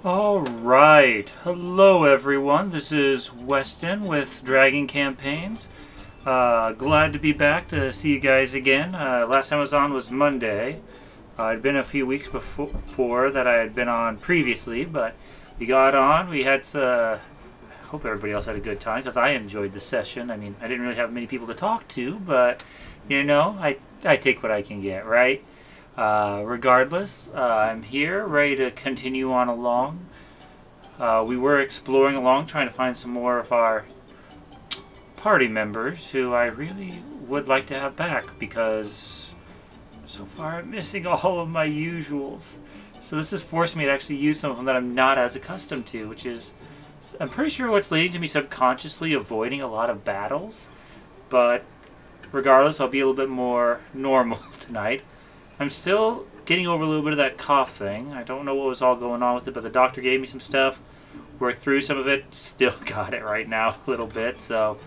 Alright, hello everyone, this is Weston with Dragon Campaigns. Glad to be back to see you guys again. Last time I was on was Monday. It'd been a few weeks before that I had been on previously, but we got on. We had I hope everybody else had a good time, because I enjoyed the session. I mean, I didn't really have many people to talk to, but, you know, I take what I can get, right? Regardless, I'm here, ready to continue on along. We were exploring along, trying to find some more of our party members who I really would like to have back, because so far I'm missing all of my usuals. So this has forced me to actually use some of them that I'm not as accustomed to, which is, I'm pretty sure what's leading to me subconsciously avoiding a lot of battles. But regardless, I'll be a little bit more normal tonight. I'm still getting over a little bit of that cough thing. I don't know what was all going on with it, but the doctor gave me some stuff. Worked through some of it. Still got it right now a little bit. So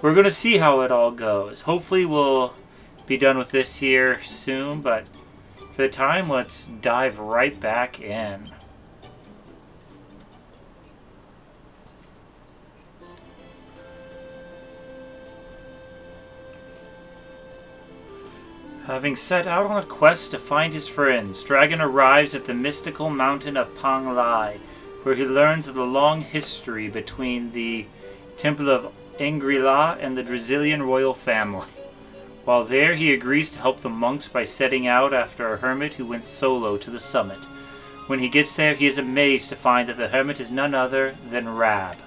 we're going to see how it all goes. Hopefully we'll be done with this here soon. But for the time, let's dive right back in. Having set out on a quest to find his friends, Dragon arrives at the mystical mountain of Pang Lai, where he learns of the long history between the Temple of Angri-La and the Drasilian royal family. While there, he agrees to help the monks by setting out after a hermit who went solo to the summit. When he gets there, he is amazed to find that the hermit is none other than Rab.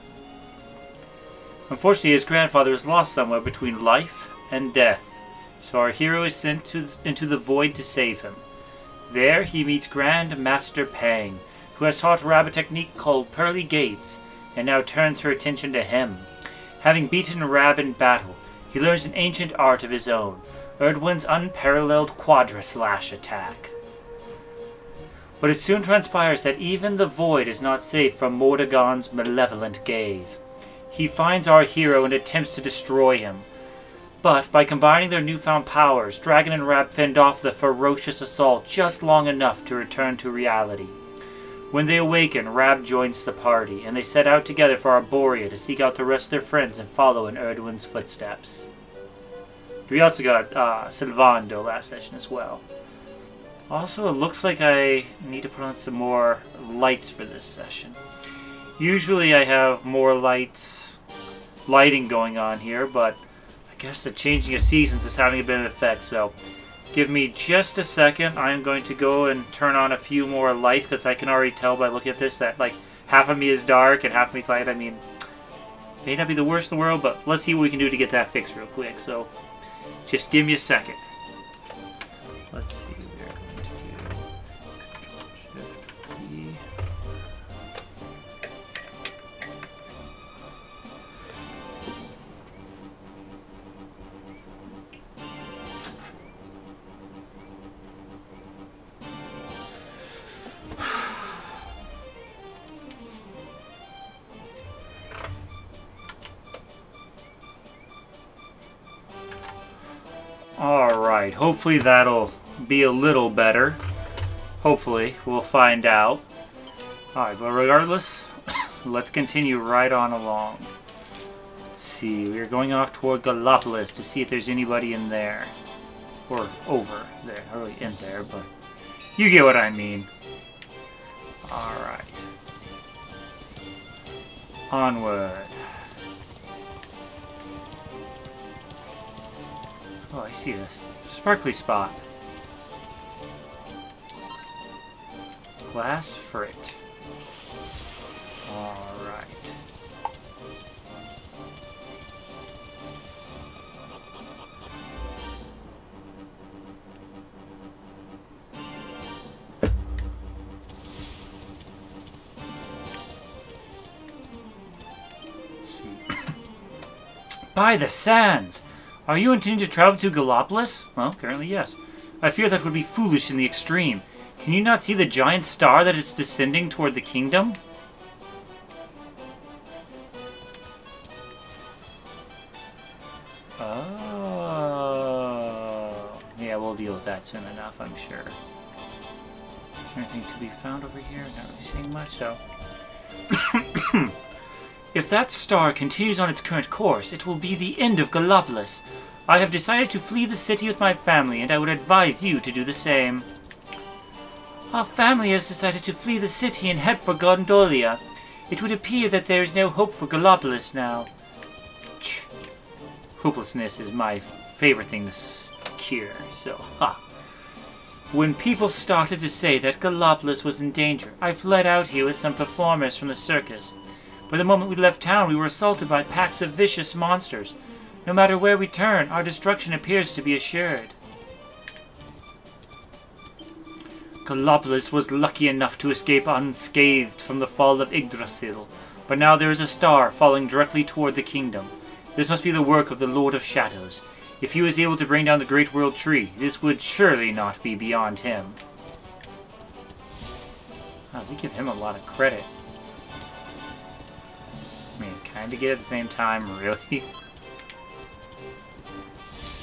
Unfortunately, his grandfather is lost somewhere between life and death, so our hero is sent into the void to save him. There he meets Grand Master Pang, who has taught Rab a technique called Pearly Gates, and now turns her attention to him. Having beaten Rab in battle, he learns an ancient art of his own, Erdwin's unparalleled Quadra-Slash attack. But it soon transpires that even the void is not safe from Mordegon's malevolent gaze. He finds our hero and attempts to destroy him. But by combining their newfound powers, Dragon and Rab fend off the ferocious assault just long enough to return to reality. When they awaken, Rab joins the party, and they set out together for Arborea to seek out the rest of their friends and follow in Erdwin's footsteps. We also got Silvando last session as well. Also, it looks like I need to put on some more lights for this session. Usually I have more lighting going on here, but I guess the changing of seasons is having a bit of an effect, so give me just a second. I'm going to go and turn on a few more lights, because I can already tell by looking at this that like half of me is dark and half of me is light. I mean, may not be the worst in the world, but let's see what we can do to get that fixed real quick. So just give me a second. Let's see. We're going to do Control-Shift-E. Alright, hopefully that'll be a little better. Hopefully, we'll find out. Alright, but regardless, let's continue right on along. Let's see, we're going off toward Gallopolis to see if there's anybody in there. Or over there, not really in there, but you get what I mean. Alright. Onward. Oh, I see a sparkly spot. Glass frit. Alright. By the sands! Are you intending to travel to Gallopolis? Well, currently yes. I fear that would be foolish in the extreme. Can you not see the giant star that is descending toward the kingdom? Oh. Yeah, we'll deal with that soon enough, I'm sure. Anything to be found over here? Not really seeing much, so... If that star continues on its current course, it will be the end of Gallopolis. I have decided to flee the city with my family, and I would advise you to do the same. Our family has decided to flee the city and head for Gondolia. It would appear that there is no hope for Gallopolis now. Hopelessness is my favorite thing to cure, so ha. When people started to say that Gallopolis was in danger, I fled out here with some performers from the circus. But the moment we left town, we were assaulted by packs of vicious monsters. No matter where we turn, our destruction appears to be assured. Gallopolis was lucky enough to escape unscathed from the fall of Yggdrasil, but now there is a star falling directly toward the kingdom. This must be the work of the Lord of Shadows. If he was able to bring down the Great World Tree, this would surely not be beyond him. Oh, we give him a lot of credit. I mean, kind of get at the same time, really.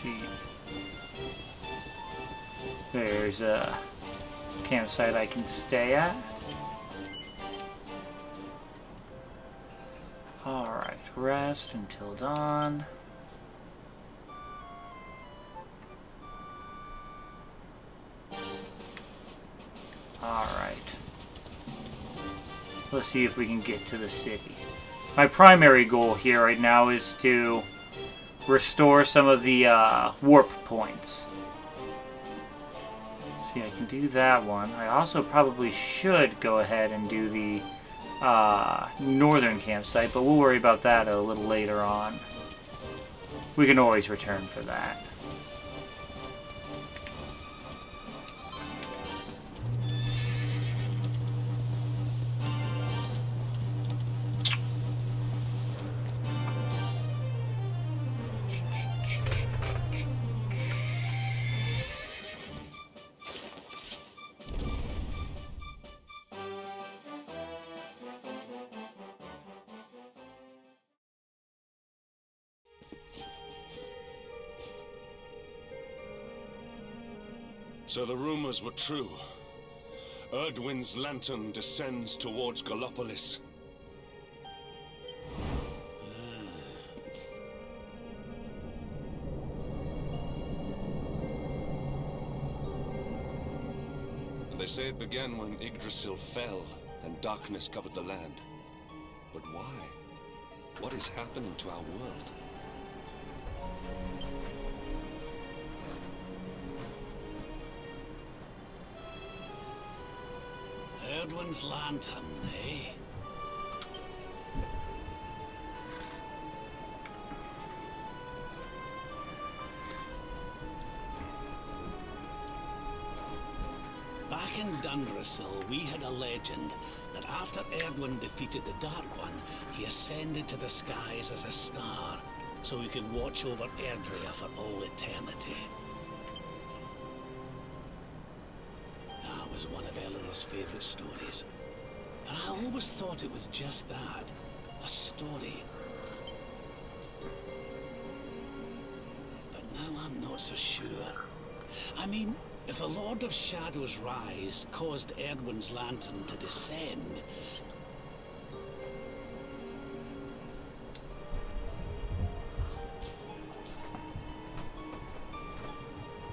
See. There's a campsite I can stay at. Alright, rest until dawn. Alright. Let's see if we can get to the city. My primary goal here right now is to restore some of the warp points. See, I can do that one. I also probably should go ahead and do the northern campsite, but we'll worry about that a little later on. We can always return for that. So the rumors were true. Erdwin's lantern descends towards Gallopolis. They say it began when Yggdrasil fell and darkness covered the land. But why? What is happening to our world? Erdwin's lantern, eh? Back in Dundrasil, we had a legend that after Erdwin defeated the Dark One, he ascended to the skies as a star, so he could watch over Erdrea for all eternity. That was one of Eleanor's favorite stories. And I always thought it was just that, a story. But now I'm not so sure. I mean, if the Lord of Shadows' rise caused Erdwin's lantern to descend...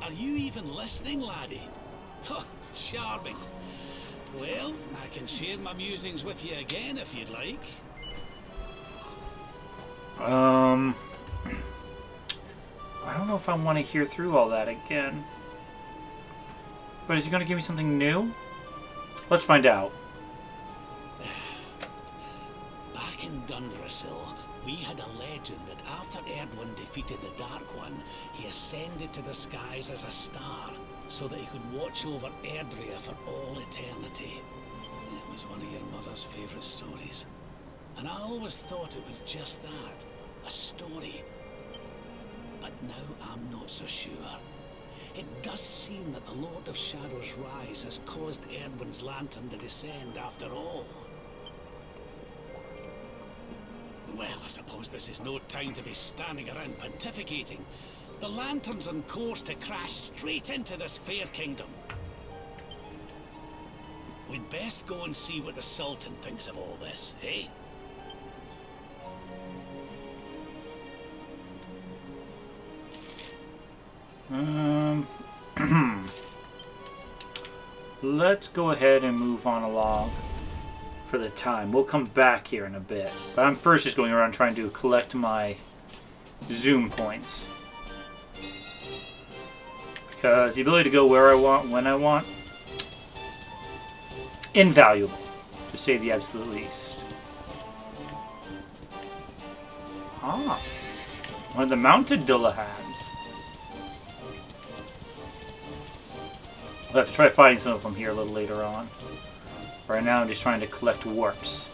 Are you even listening, laddie? Oh, charming. Well, I can share my musings with you again if you'd like. I don't know if I want to hear through all that again. But is he going to give me something new? Let's find out. Back in Dundrasil, we had a legend that after Erdwin defeated the Dark One, he ascended to the skies as a star, so that he could watch over Erdrea for all eternity. It was one of your mother's favorite stories. And I always thought it was just that, a story. But now I'm not so sure. It does seem that the Lord of Shadows' rise has caused Erdwin's lantern to descend after all. Well, I suppose this is no time to be standing around pontificating. The lantern's on course to crash straight into this fair kingdom. We'd best go and see what the Sultan thinks of all this, eh? Let's go ahead and move on along for the time. We'll come back here in a bit. But I'm first just going around trying to collect my zoom points. Because the ability to go where I want, when I want, invaluable, to say the absolute least. Ah, one of the mounted Dullahans. I'll have to try fighting some of them here a little later on. Right now I'm just trying to collect warps.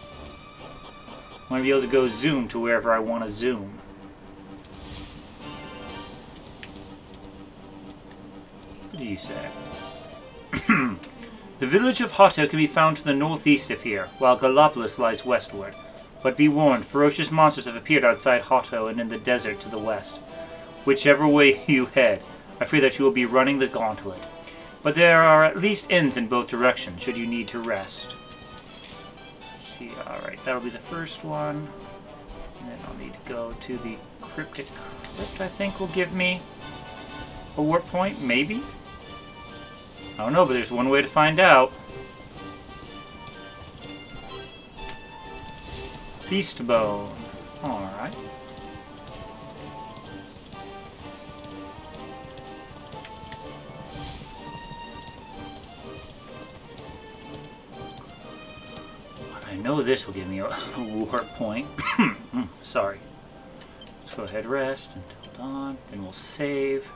I want to be able to go zoom to wherever I want to zoom. What do you say? The village of Hotto can be found to the northeast of here, while Gallopolis lies westward. But be warned, ferocious monsters have appeared outside Hotto and in the desert to the west. Whichever way you head, I fear that you will be running the gauntlet. But there are at least inns in both directions, should you need to rest. See, alright, that'll be the first one. And then I'll need to go to the Cryptic Crypt, I think will give me a warp point, maybe? I don't know, but there's one way to find out. Beast Bone. Alright. I know this will give me a warp point. Sorry. Let's go ahead, rest until dawn, then we'll save.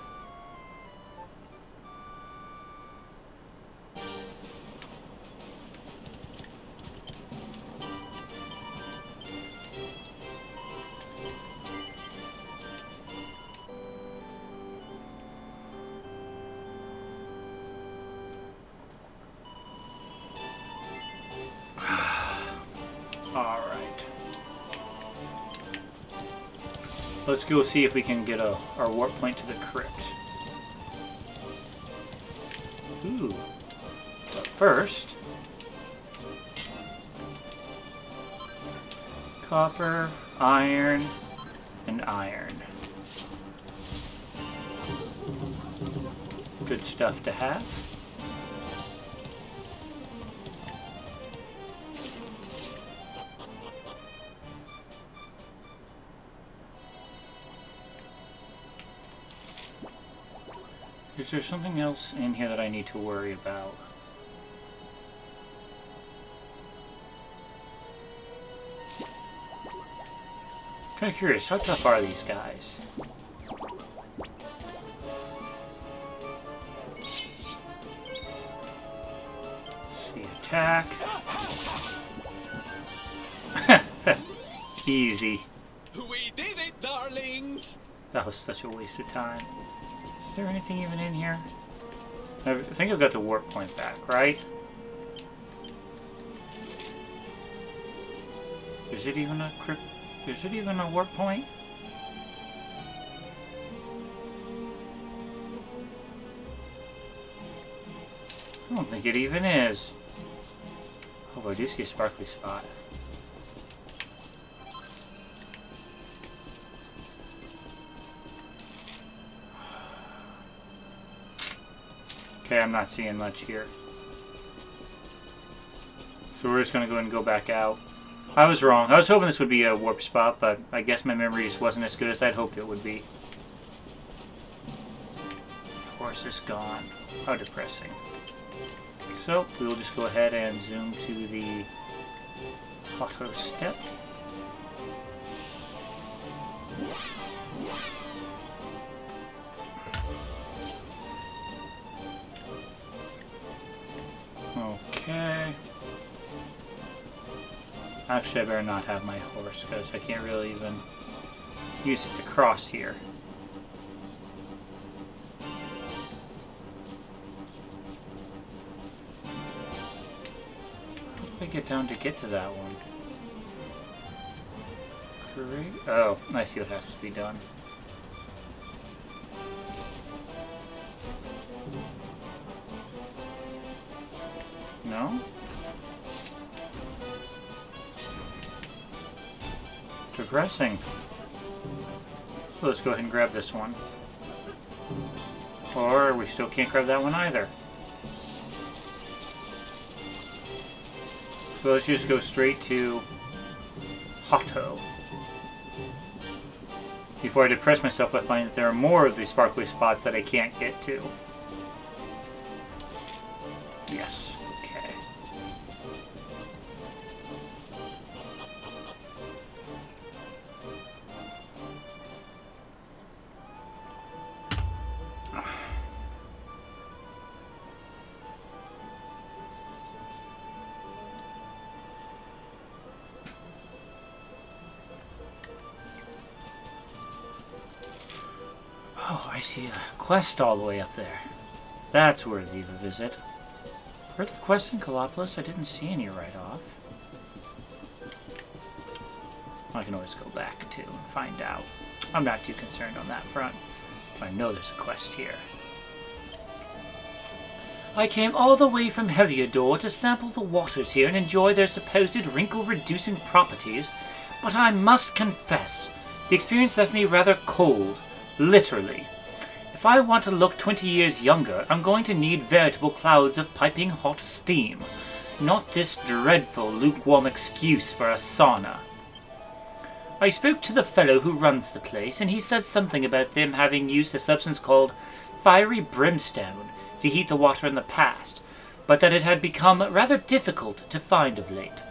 Alright. Let's go see if we can get our warp point to the crypt. Ooh. But first... copper, iron, and iron. Good stuff to have. Is there something else in here that I need to worry about? Kind of curious, how tough are these guys? See, attack. Easy. We did it, darlings! That was such a waste of time. Is there anything even in here? I think I've got the warp point back, right? Is it even a crypt? Is it even a warp point? I don't think it even is. Oh, I do see a sparkly spot. Okay, I'm not seeing much here. So we're just going to go ahead and go back out. I was wrong. I was hoping this would be a warp spot, but I guess my memory just wasn't as good as I'd hoped it would be. Of course, it's gone. How depressing. So, we will just go ahead and zoom to the Hotto step. Okay. Actually, I better not have my horse, because I can't really even use it to cross here. How do I get down to get to that one? Great. Oh, I see what has to be done. No? progressing. So let's go ahead and grab this one. Or we still can't grab that one either. So let's just go straight to Hotto. Before I depress myself by finding that there are more of these sparkly spots that I can't get to. Yes, okay. Oh, I see a quest all the way up there. That's worthy of a visit. Are there quests in Calopolis? I didn't see any right off. I can always go back to and find out. I'm not too concerned on that front. But I know there's a quest here. I came all the way from Heliodor to sample the waters here and enjoy their supposed wrinkle-reducing properties, but I must confess, the experience left me rather cold. Literally. If I want to look 20 years younger, I'm going to need veritable clouds of piping hot steam, not this dreadful lukewarm excuse for a sauna. I spoke to the fellow who runs the place, and he said something about them having used a substance called fiery brimstone to heat the water in the past, but that it had become rather difficult to find of late.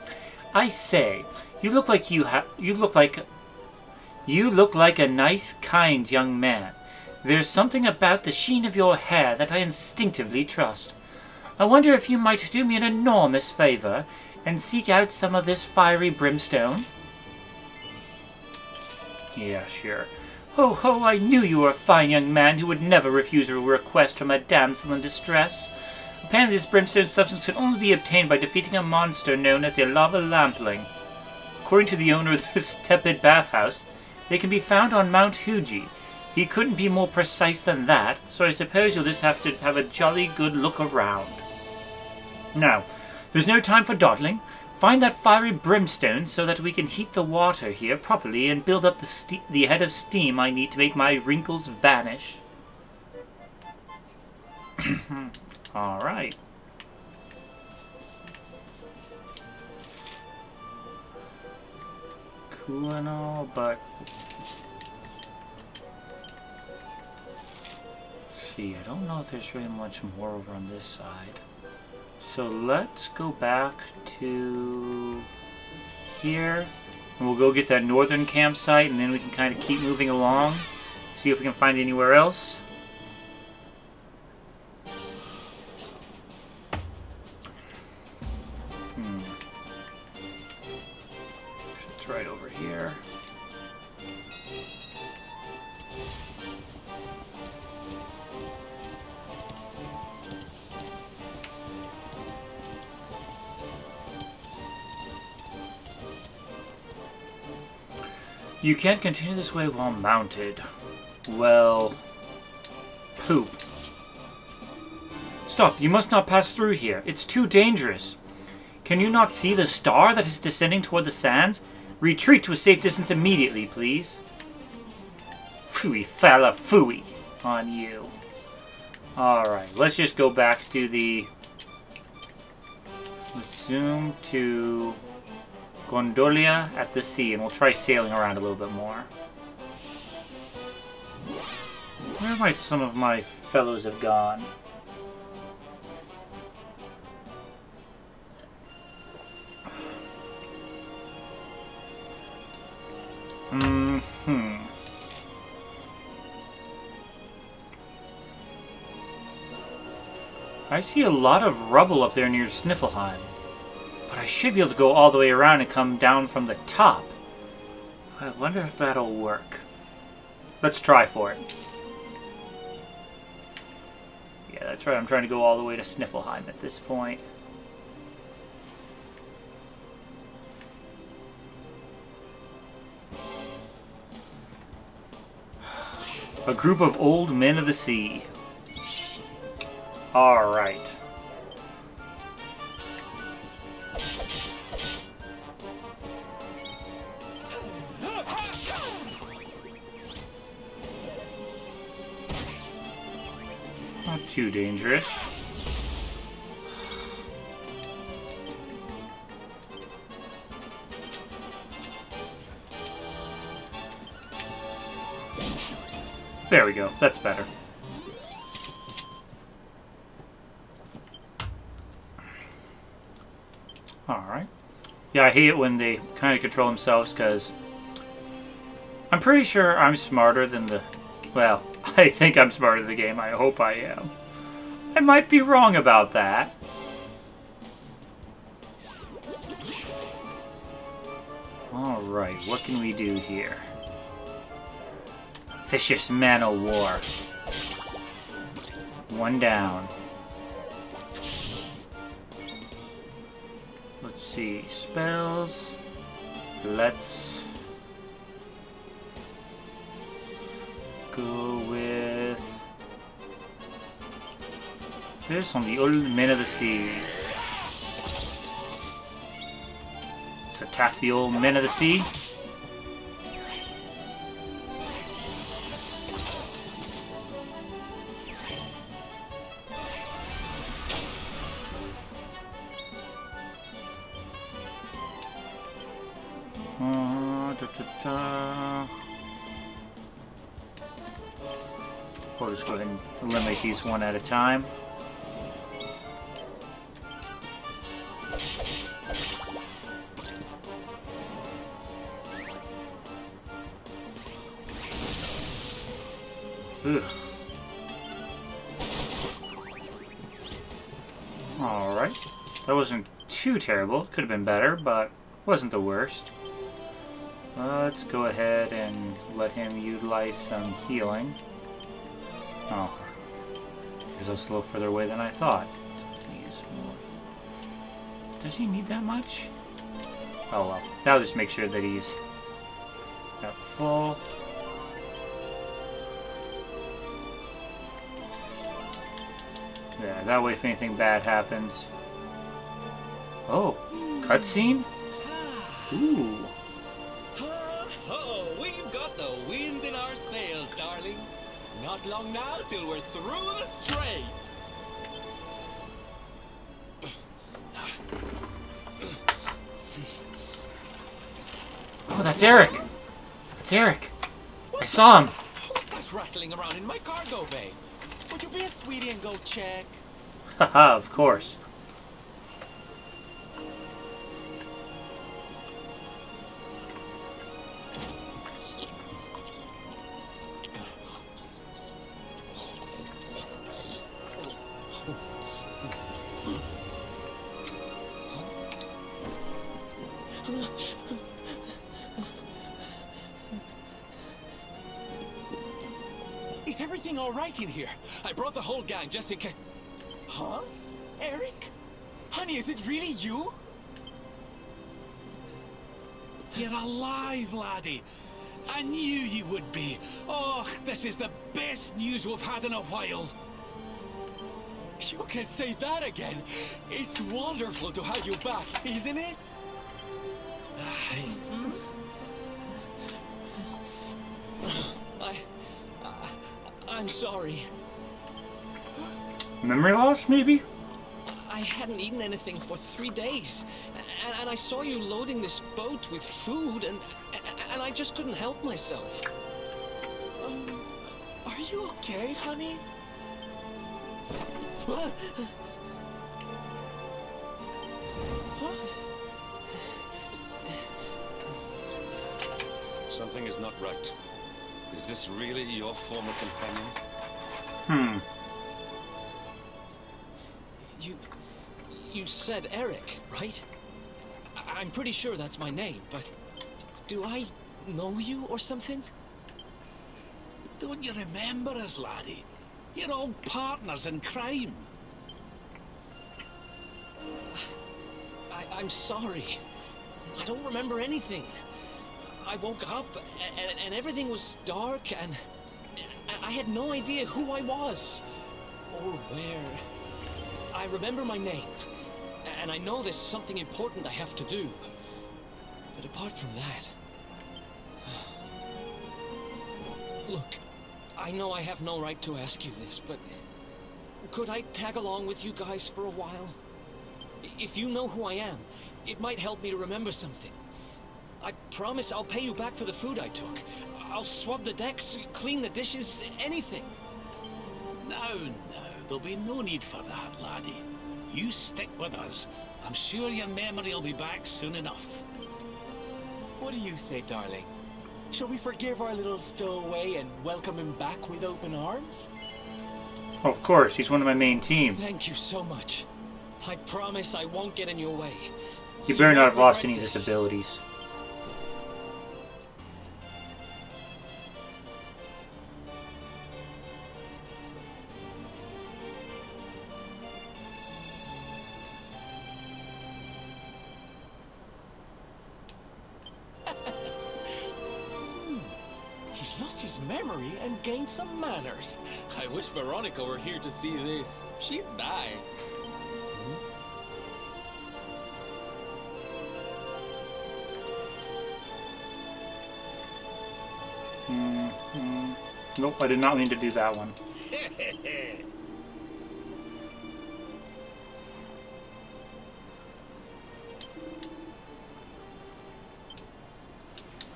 I say, you look like a nice, kind young man. There's something about the sheen of your hair that I instinctively trust. I wonder if you might do me an enormous favor and seek out some of this fiery brimstone? Yeah, sure. Ho ho, I knew you were a fine young man who would never refuse a request from a damsel in distress. Apparently this brimstone substance can only be obtained by defeating a monster known as a lava lampling. According to the owner of this tepid bathhouse, they can be found on Mount Fuji. He couldn't be more precise than that, so I suppose you'll just have to have a jolly good look around. Now, there's no time for dawdling. Find that fiery brimstone so that we can heat the water here properly and build up the head of steam I need to make my wrinkles vanish. Alright. Cool and all, but... see, I don't know if there's really much more over on this side. So let's go back to here, and we'll go get that northern campsite, and then we can kind of keep moving along, see if we can find anywhere else. It's right over here. You can't continue this way while mounted. Well... poop. Stop, you must not pass through here. It's too dangerous. Can you not see the star that is descending toward the sands? Retreat to a safe distance immediately, please. Phooey fella phooey on you. Alright, let's just go back to the... let's zoom to... Gondolia at the sea, and we'll try sailing around a little bit more. Where might some of my fellows have gone? I see a lot of rubble up there near Sniffelheim. But I should be able to go all the way around and come down from the top. I wonder if that'll work. Let's try for it. Yeah, that's right. I'm trying to go all the way to Sniffelheim at this point. A group of old men of the sea. Alright. Not too dangerous. There we go. That's better. Alright. Yeah, I hate it when they kind of control themselves, because I'm pretty sure I'm smarter than the... Well, I think I'm smarter than the game. I hope I am. I might be wrong about that. Alright, what can we do here? Vicious Man of War. One down. Let's see. Spells. Let's go with this on the Old Men of the Sea. Let's attack the Old Men of the Sea. We'll just go ahead and eliminate these one at a time. Ugh. Alright. That wasn't too terrible. Could have been better, but wasn't the worst. Let's go ahead and let him utilize some healing. Oh. He's also a little further away than I thought. Use more. Does he need that much? Oh well. Now just make sure that he's at full. Yeah, that way if anything bad happens. Oh, cutscene? Ooh. Oh, we've got the wind in our sails, darling. Not long now till we're through the strait. Oh, that's Eric. It's Eric. I saw him. Who's that rattling around in my cargo bay? Would you be a sweetie and go check? Haha, of course. Is everything all right in here? I brought the whole gang just in case. Huh? Eric? Honey, is it really you? You're alive, laddie. I knew you would be. Oh, this is the best news we've had in a while. You can say that again. It's wonderful to have you back, isn't it? I'm sorry. Memory loss, maybe? I hadn't eaten anything for 3 days, and I saw you loading this boat with food, and I just couldn't help myself. Are you okay, honey? What? Something is not right. Is this really your former companion? You said Eric, right? I'm pretty sure that's my name, but do I know you or something? Don't you remember us, laddie? You're all partners in crime. I'm sorry. I don't remember anything. I woke up and everything was dark and I had no idea who I was or where. I remember my name and I know there's something important I have to do. But apart from that... Look, I know I have no right to ask you this, but Could I tag along with you guys for a while? If you know who I am, it might help me to remember something. I promise I'll pay you back for the food I took. I'll swab the decks, clean the dishes, anything. No, there'll be no need for that, laddie. You stick with us. I'm sure your memory will be back soon enough. What do you say, darling? Shall we forgive our little stowaway and welcome him back with open arms? Oh, of course, he's one of my main team. Thank you so much. I promise I won't get in your way. You better not have lost any of regret his this. abilities. He's lost his memory and gained some manners. I wish Veronica were here to see this. She'd die. Nope, I did not mean to do that one.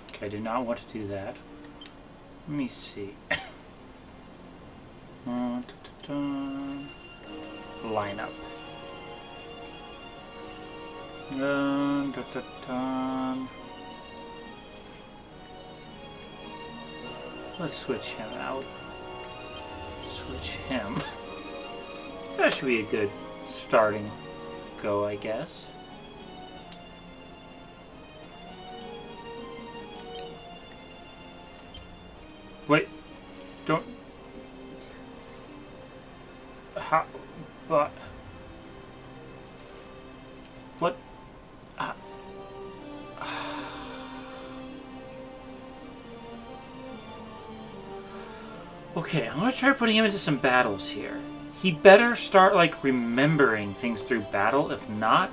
Okay, I did not want to do that. Let me see. Lineup. Let's switch him out. Switch him. That should be a good starting go, I guess. Wait, don't. How? But. What? Okay, I'm gonna try putting him into some battles here. He better start, like, remembering things through battle. If not,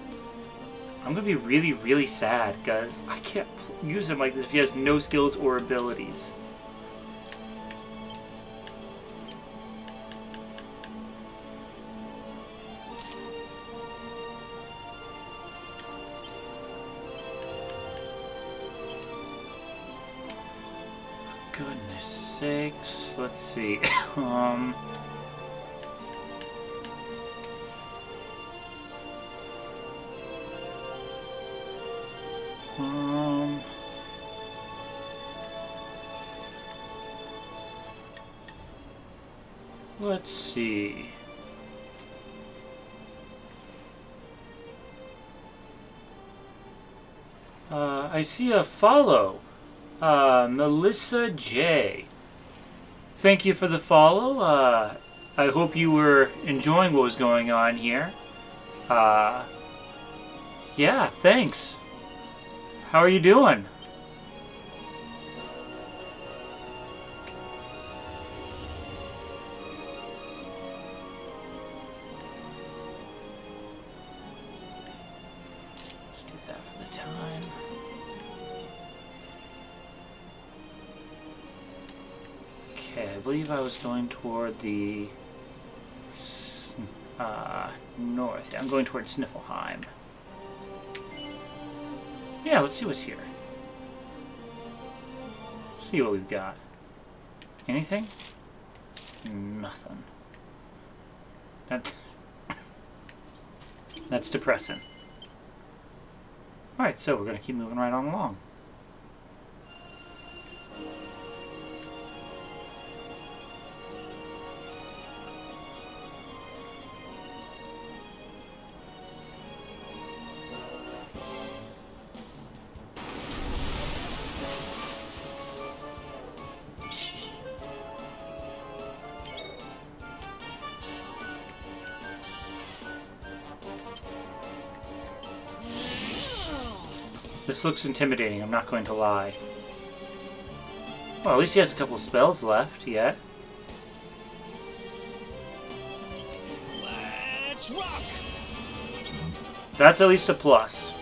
I'm gonna be really, really sad, because I can't use him like this if he has no skills or abilities. Goodness sakes. Let's see. Let's see. I see a follow. Melissa J. Thank you for the follow. I hope you were enjoying what was going on here. Yeah, thanks. How are you doing? Let's do that for the time. Okay, I believe I was going toward the north. Yeah, I'm going toward Sniffelheim. Yeah, let's see what's here. See what we've got. Anything? Nothing. That's depressing. Alright, so we're going to keep moving right on along. This looks intimidating, I'm not going to lie. Well, at least he has a couple of spells left yet. Let's rock! That's at least a plus.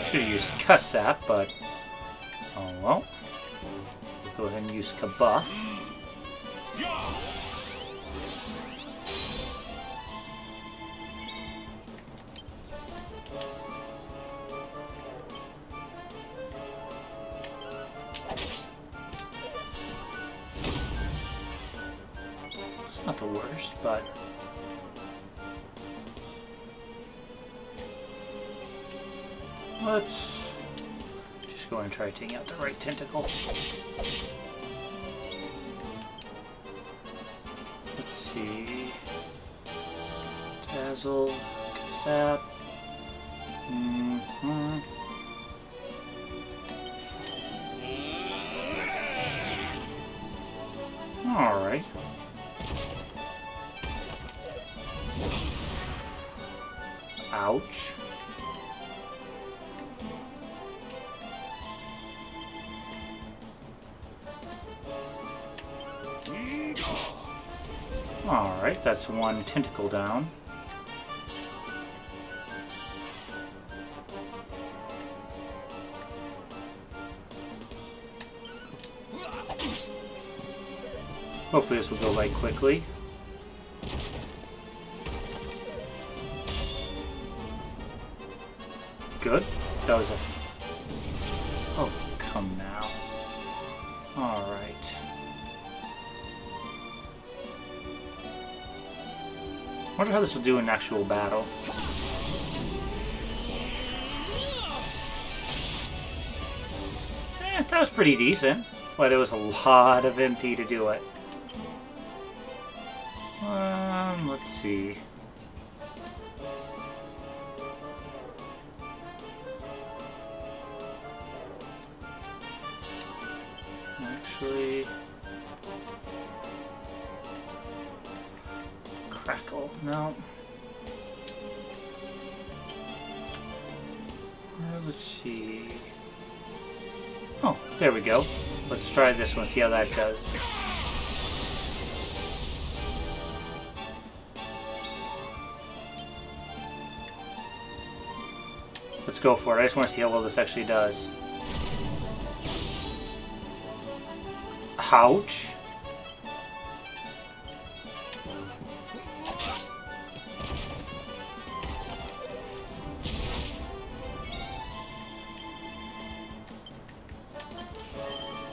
Should have used Cussap, but oh well. Go ahead and use Kabuff. It's not the worst, but let's just go and try taking out the right tentacle. Let's see. Dazzle, Sap. Alright. Ouch. Alright, that's one tentacle down. Hopefully this will go by quickly. Good. That was a... Oh, come now. Alright. Wonder how this will do in actual battle. That was pretty decent, but it was a lot of MP to do it. Let's see. Actually... Crackle, no. Let's see. Oh, there we go. Let's try this one, see how that does. Let's go for it. I just want to see how well this actually does. Ouch.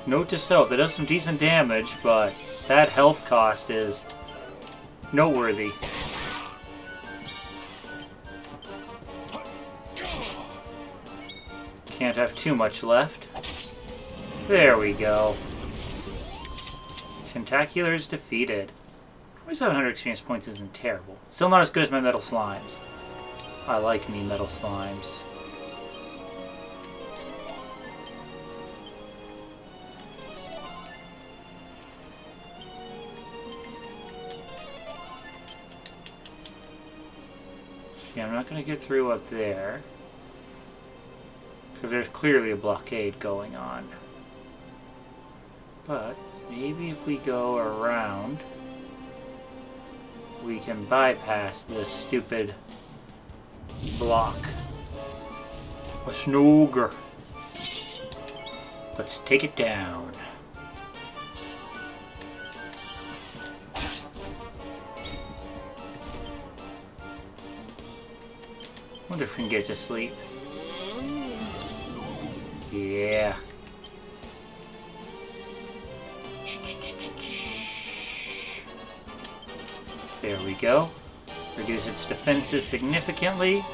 Note to self, that does some decent damage, but that health cost is noteworthy. Can't have too much left. There we go. Tentacular is defeated. 2,700 experience points isn't terrible. Still not as good as my metal slimes. I like me metal slimes. Yeah, I'm not going to get through up there. Because there's clearly a blockade going on. But maybe if we go around, we can bypass this stupid block. A snooger. Let's take it down. Wonder if we can get to sleep. Yeah. There we go. Reduce its defenses significantly.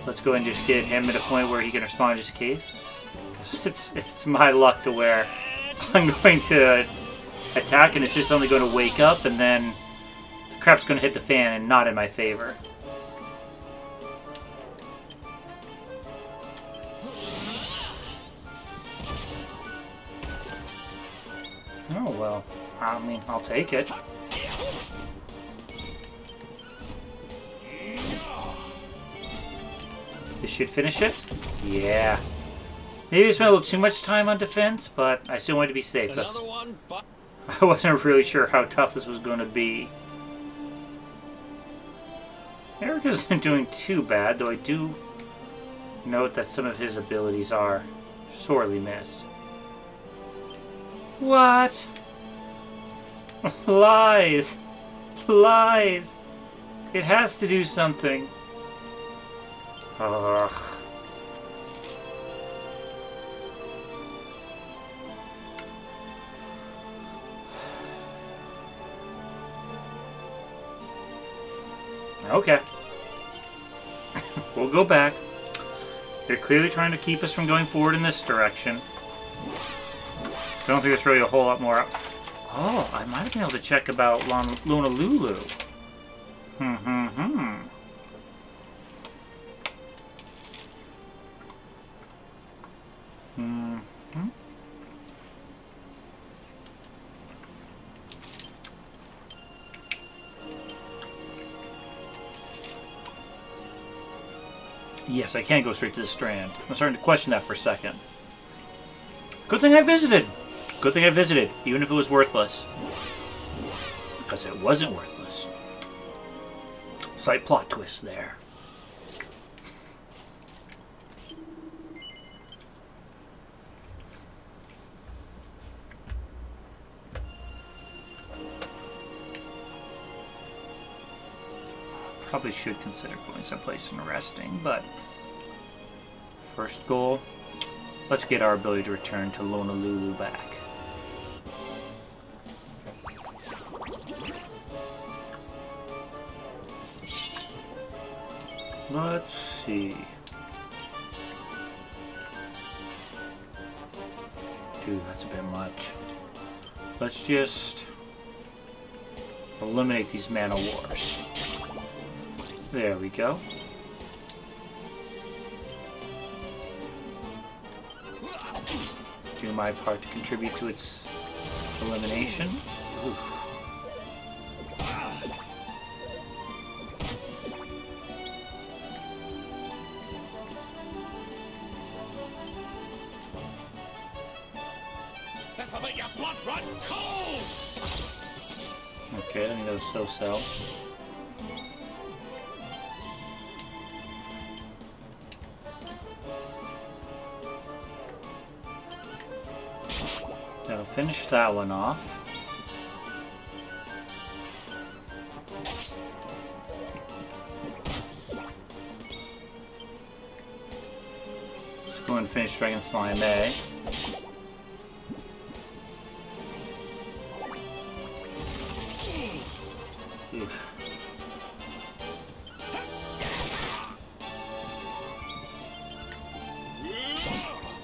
Let's go and just get him at a point where he can respond just in case. Because it's my luck to where I'm going to attack and it's just only going to wake up and then the crap's going to hit the fan and not in my favor. Oh well, I mean, I'll take it. This should finish it? Yeah. Maybe I spent a little too much time on defense, but I still wanted to be safe. I wasn't really sure how tough this was going to be. Eric isn't doing too bad, though I do note that some of his abilities are sorely missed. What? Lies! Lies! It has to do something. Ugh. Okay. We'll go back. They're clearly trying to keep us from going forward in this direction. I don't think there's really a whole lot more. Oh, I might have been able to check about Lona Lulu. Yes, I can go straight to the Strand. I'm starting to question that for a second. Good thing I visited! Good thing I visited, even if it was worthless. Because it wasn't worthless. Slight plot twist there. Probably should consider going someplace and resting, but first goal, let's get our ability to return to Lona Lulu back. Let's see. Dude, that's a bit much. Let's just eliminate these mana wars. There we go. Do my part to contribute to its elimination. Oof. This'll make your blood run cold! Okay, I think that was so-so. That'll finish that one off. Let's go and finish Dragon Slime A. Oof.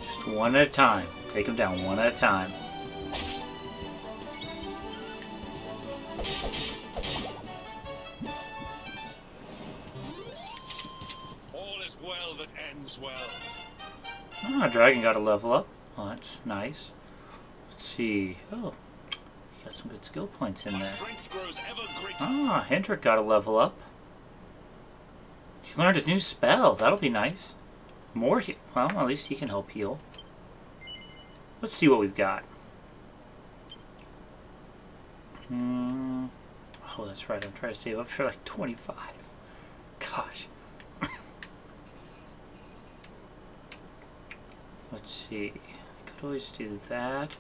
Just one at a time. Take them down one at a time. All is well that ends well. Ah, Dragon got a level up. Oh, that's nice. Let's see. Oh, you got some good skill points in there. Strength grows ever greater. Ah, Hendrik got a level up. He learned a new spell. That'll be nice. More heal. Well, at least he can help heal. Let's see what we've got. Oh, that's right. I'm trying to save up for like 25. Gosh. Let's see. I could always do that.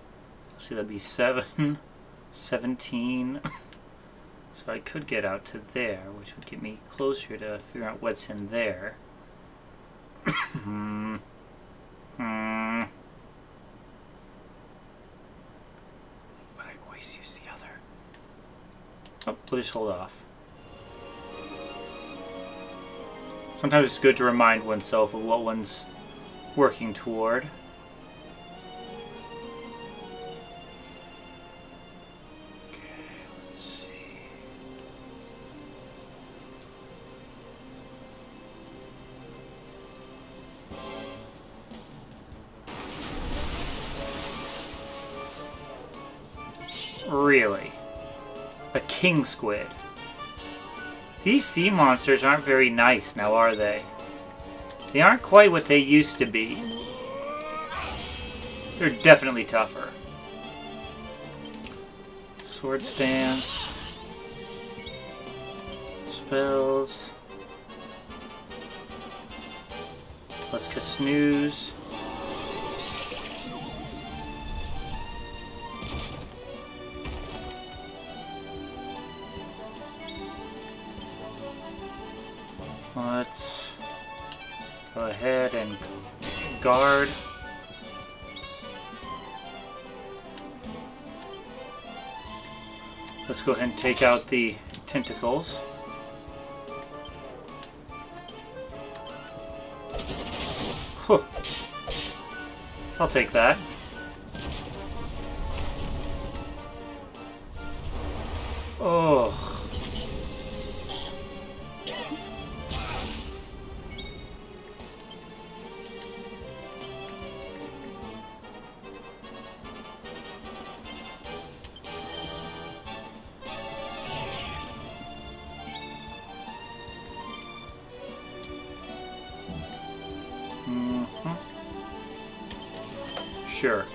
Let's see, that'd be 7, 17. So I could get out to there, which would get me closer to figure out what's in there. But I always use the other. Oh, we'll just hold off. Sometimes it's good to remind oneself of what one's working toward. Really? A king squid. These sea monsters aren't very nice now, are they? They aren't quite what they used to be. They're definitely tougher. Sword stance. Spells. Let's get snooze. Let's go ahead and guard. Let's go ahead and take out the tentacles. Whew. I'll take that. Oh. Sure.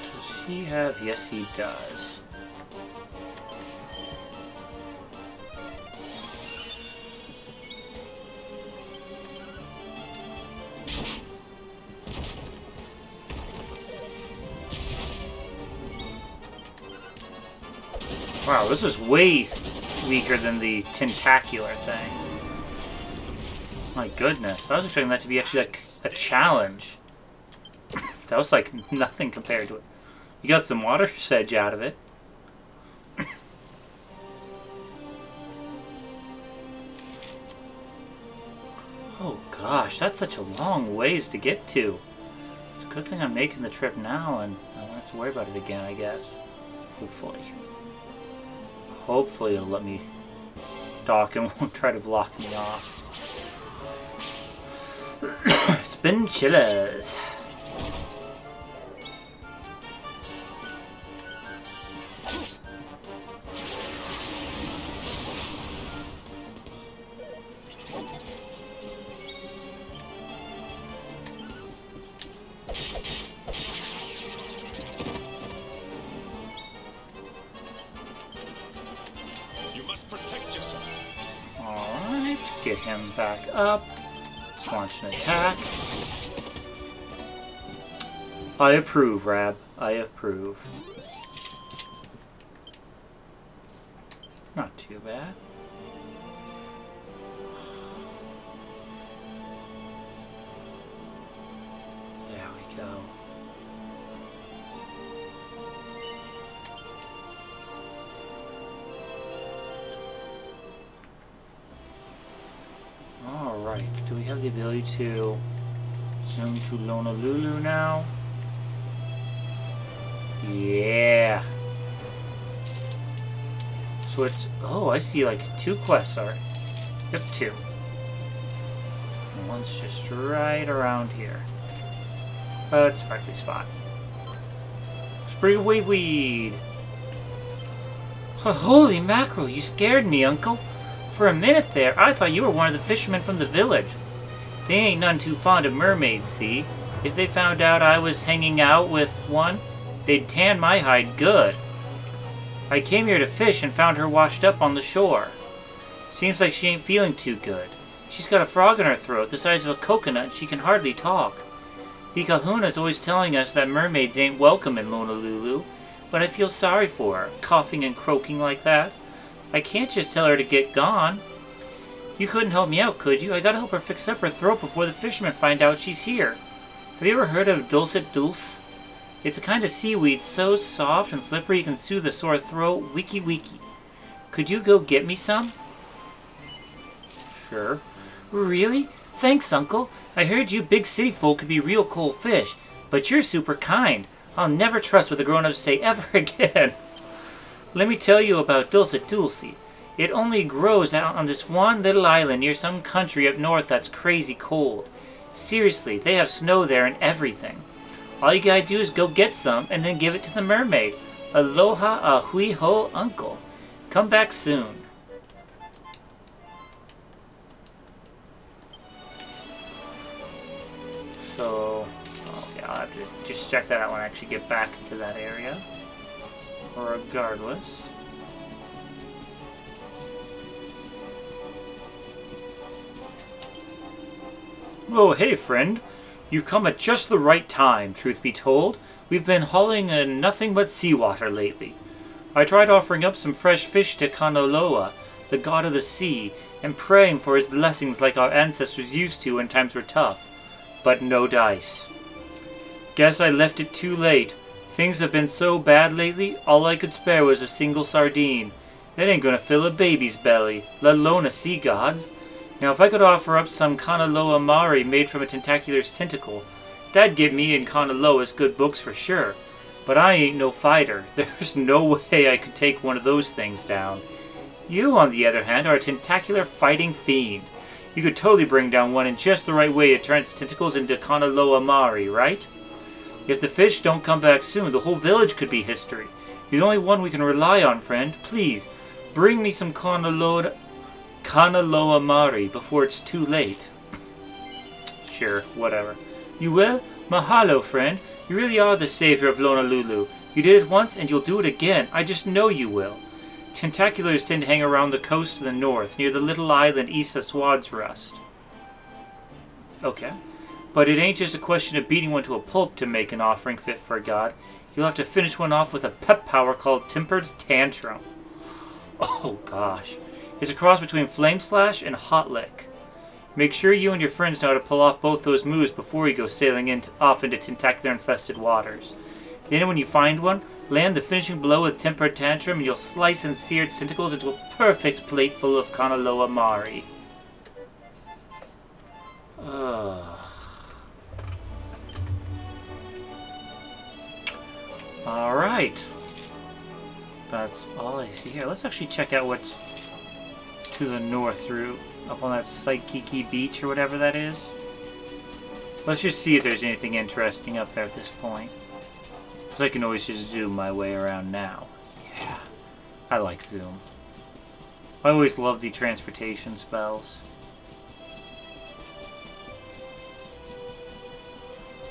Does he have? Yes, he does. Wow, this is way weaker than the tentacular thing. My goodness, I was expecting that to be actually like a challenge. That was like nothing compared to it. You got some water sedge out of it. Oh gosh, that's such a long ways to get to. It's a good thing I'm making the trip now and I won't have to worry about it again, I guess. Hopefully. Hopefully it'll let me dock and won't try to block me off. Spin chillers. Get him back up. Let's launch an attack. I approve, Rab. I approve. Not too bad. There we go. Alright, do we have the ability to zoom to Honolulu now? Yeah. So it's... oh, I see like 2 quests, sorry. Yep, 2. And one's just right around here. It's practically spot. Sprig of wave weed! Oh, holy mackerel, you scared me, Uncle. For a minute there, I thought you were one of the fishermen from the village. They ain't none too fond of mermaids, see? If they found out I was hanging out with one, they'd tan my hide good. I came here to fish and found her washed up on the shore. Seems like she ain't feeling too good. She's got a frog in her throat the size of a coconut and she can hardly talk. The kahuna's always telling us that mermaids ain't welcome in Honolulu, but I feel sorry for her, coughing and croaking like that. I can't just tell her to get gone. You couldn't help me out, could you? I gotta help her fix up her throat before the fishermen find out she's here. Have you ever heard of dulcet dulce? It's a kind of seaweed so soft and slippery you can soothe a sore throat. Wiki wiki. Could you go get me some? Sure. Really? Thanks, Uncle. I heard you big city folk could be real cold fish, but you're super kind. I'll never trust what the grown-ups say ever again. Let me tell you about dulcet dulce. It only grows out on this one little island near some country up north that's crazy cold. Seriously, they have snow there and everything. All you gotta do is go get some and then give it to the mermaid. Aloha a hui ho, uncle. Come back soon. So, okay, I'll have to just check that out when I actually get back to that area. Regardless. Oh, hey friend. You've come at just the right time, truth be told. We've been hauling in nothing but seawater lately. I tried offering up some fresh fish to Kanaloa, the god of the sea, and praying for his blessings like our ancestors used to when times were tough. But no dice. Guess I left it too late. Things have been so bad lately, all I could spare was a single sardine. That ain't gonna fill a baby's belly, let alone a sea god's. Now if I could offer up some Kanaloa Mari made from a tentacular's tentacle, that'd get me and Kanaloa's good books for sure. But I ain't no fighter. There's no way I could take one of those things down. You, on the other hand, are a tentacular fighting fiend. You could totally bring down one in just the right way to turn its tentacles into Kanaloa Mari, right? If the fish don't come back soon, the whole village could be history. You're the only one we can rely on, friend. Please, bring me some Kanaloa Mari before it's too late. Sure, whatever. You will? Mahalo, friend. You really are the savior of Lonalulu. You did it once and you'll do it again. I just know you will. Tentaculars tend to hang around the coast to the north, near the little island east of Swadsrust. Okay. But it ain't just a question of beating one to a pulp to make an offering fit for a god. You'll have to finish one off with a pep power called Tempered Tantrum. Oh gosh. It's a cross between Flame Slash and Hot Lick. Make sure you and your friends know how to pull off both those moves before you go sailing off into tentacular-infested waters. Then when you find one, land the finishing blow with Tempered Tantrum and you'll slice and sear its tentacles into a perfect plate full of Kanaloa Mari. Alright. That's all I see here. Let's actually check out what's to the north through up on that Saikiki beach or whatever that is. Let's just see if there's anything interesting up there at this point. Because I can always just zoom my way around now. Yeah, I like zoom. I always love the transportation spells.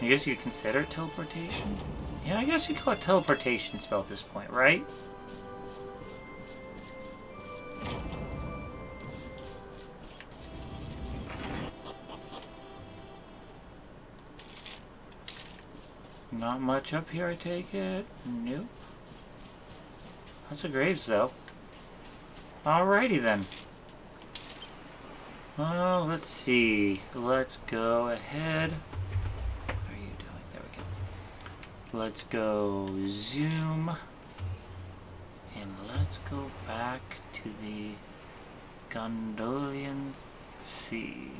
I guess you could consider it teleportation? Yeah, I guess you call it teleportation spell at this point, right? Not much up here, I take it. Nope. Lots of graves, though. Alrighty, then. Well, let's see. Let's go ahead. What are you doing? There we go. Let's go zoom. And let's go back to the Gondolian Sea.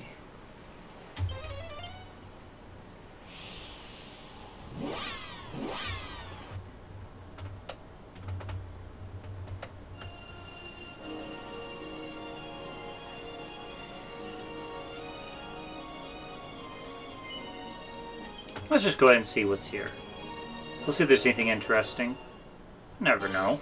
Let's just go ahead and see what's here. We'll see if there's anything interesting. Never know.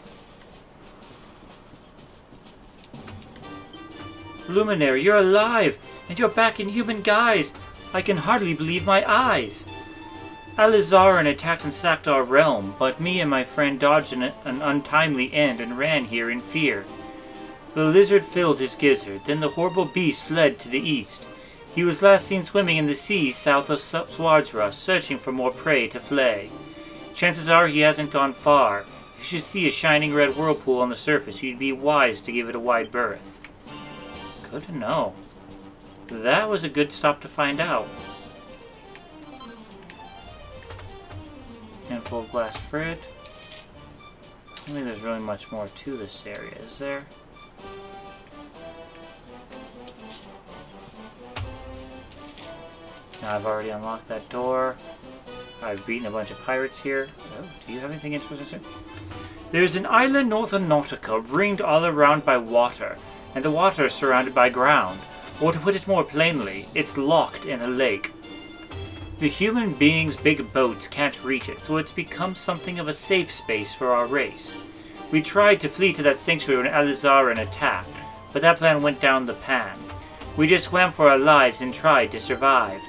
Luminary, you're alive! And you're back in human guise! I can hardly believe my eyes! Alizarin attacked and sacked our realm, but me and my friend dodged an untimely end and ran here in fear. The lizard filled his gizzard, then the horrible beast fled to the east. He was last seen swimming in the sea south of Swadsrust, searching for more prey to flay. Chances are he hasn't gone far. If you should see a shining red whirlpool on the surface, you'd be wise to give it a wide berth. Good to know. That was a good stop to find out. Handful of glass frit. I don't think there's really much more to this area, is there? Now I've already unlocked that door. I've beaten a bunch of pirates here. Oh, do you have anything interesting? There's an island north of Nautica, ringed all around by water, and the water is surrounded by ground. Or to put it more plainly, it's locked in a lake. The human beings' big boats can't reach it, so it's become something of a safe space for our race. We tried to flee to that sanctuary when Alizarin attacked, but that plan went down the pan. We just swam for our lives and tried to survive.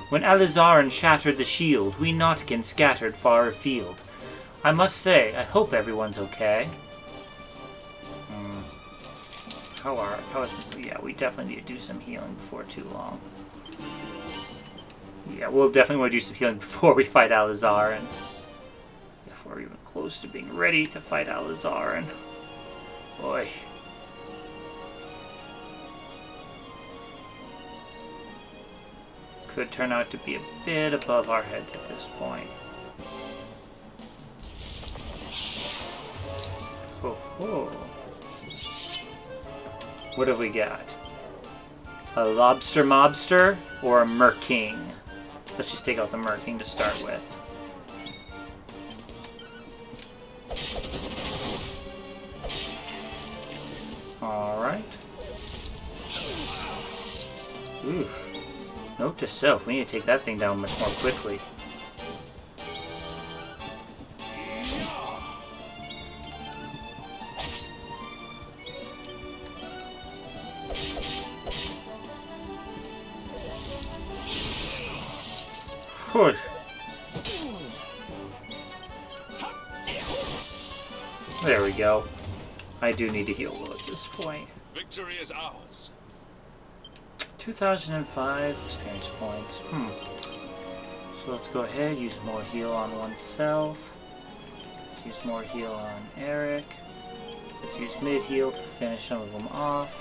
When Alizarin shattered the shield, we Nautican scattered far afield. I must say, I hope everyone's okay. Yeah, we definitely need to do some healing before too long. Yeah, we'll definitely want to do some healing before we fight Alizarin. If we're even close to being ready to fight Alizarin. Boy. Could turn out to be a bit above our heads at this point. Oh. What have we got? A lobster mobster or a merking? Let's just take out the merking to start with. Alright. Ooh. Note to self, we need to take that thing down much more quickly. Whew. There we go. I do need to heal at this point. Victory is ours. 2005 experience points. So let's go ahead, use more heal on oneself. Let's use more heal on Eric. Let's use mid heal to finish some of them off.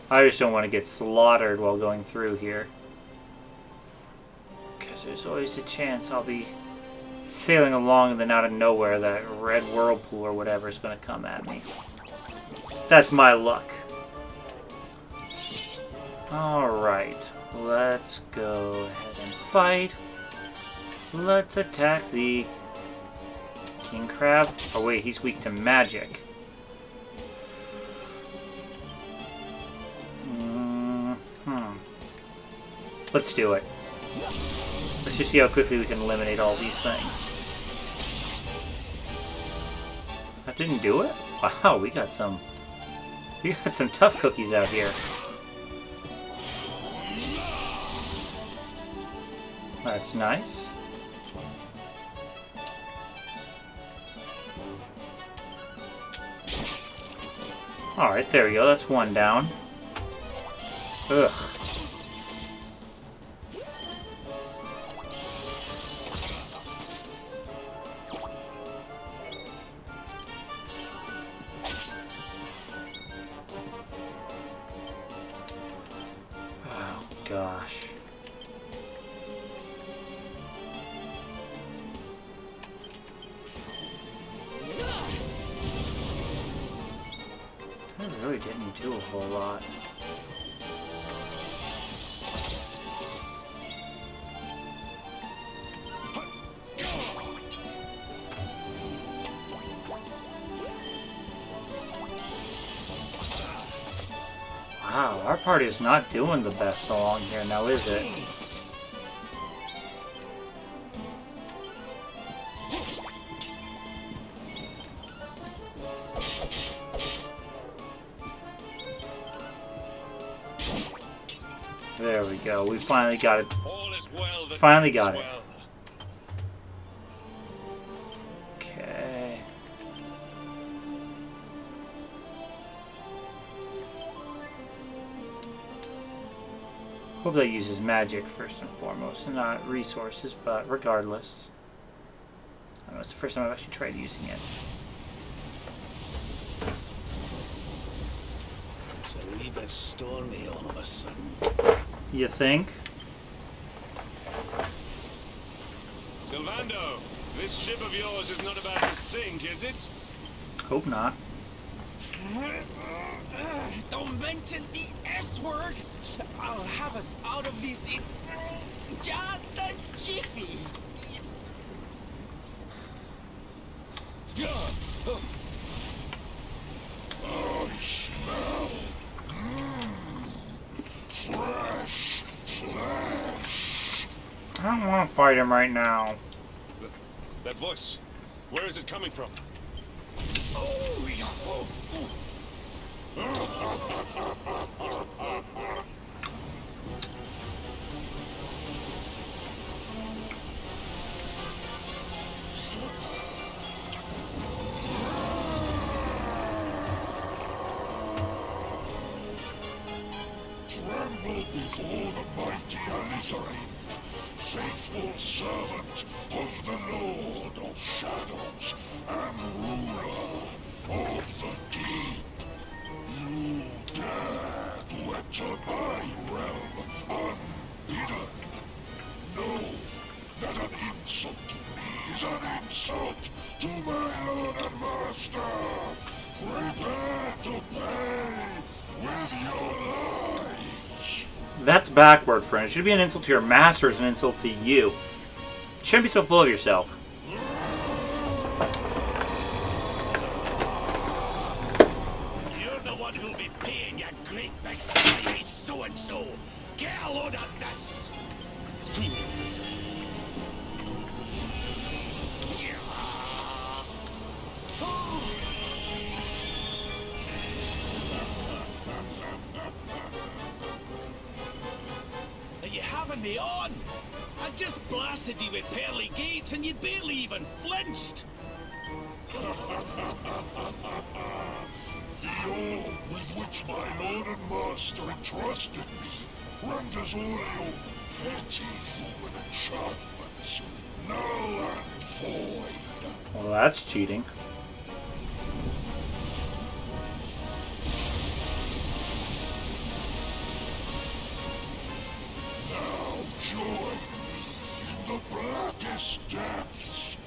I just don't want to get slaughtered while going through here. Because there's always a chance I'll be sailing along and then out of nowhere that red whirlpool or whatever is going to come at me. That's my luck. Alright, let's go ahead and fight. Let's attack the King Crab. Oh wait, he's weak to magic. Let's do it. Let's just see how quickly we can eliminate all these things. That didn't do it? Wow, we got some tough cookies out here. That's nice. Alright, there we go. That's one down. Ugh. Oh, gosh. That really didn't do a whole lot. Wow, our party is not doing the best along here now, is it? There we go. We finally got it. All is well that Finally ends got it. well. Okay. Hope that uses magic first and foremost, and not resources, but regardless. I don't know, it's the first time I've actually tried using it. It's a wee bit stormy all of a sudden. You think? Sylvando, this ship of yours is not about to sink, is it? Hope not. Don't mention the S word. I'll have us out of this in just a jiffy. I smell. I don't want to fight him right now. That voice, where is it coming from? Oh, yeah. Tremble before the mighty Elusive, faithful servant of the Lord of Shadows and ruler of the deep. You dare to enter my realm unbidden. Know that an insult to me is an insult to my lord and master. Prepare to pay with your lives. That's backward, friend. It should be an insult to your master, it's an insult to you. You shouldn't be so full of yourself. You're the one who'll be paying, you great big slimy so-and-so. Get a load of this. Are you having me on? I just blasted you with pearly gates and you barely even flinched. The orb with which my lord and master entrusted me renders all your petty human enchantments null and void. Well, that's cheating. Now join me in the blackest depths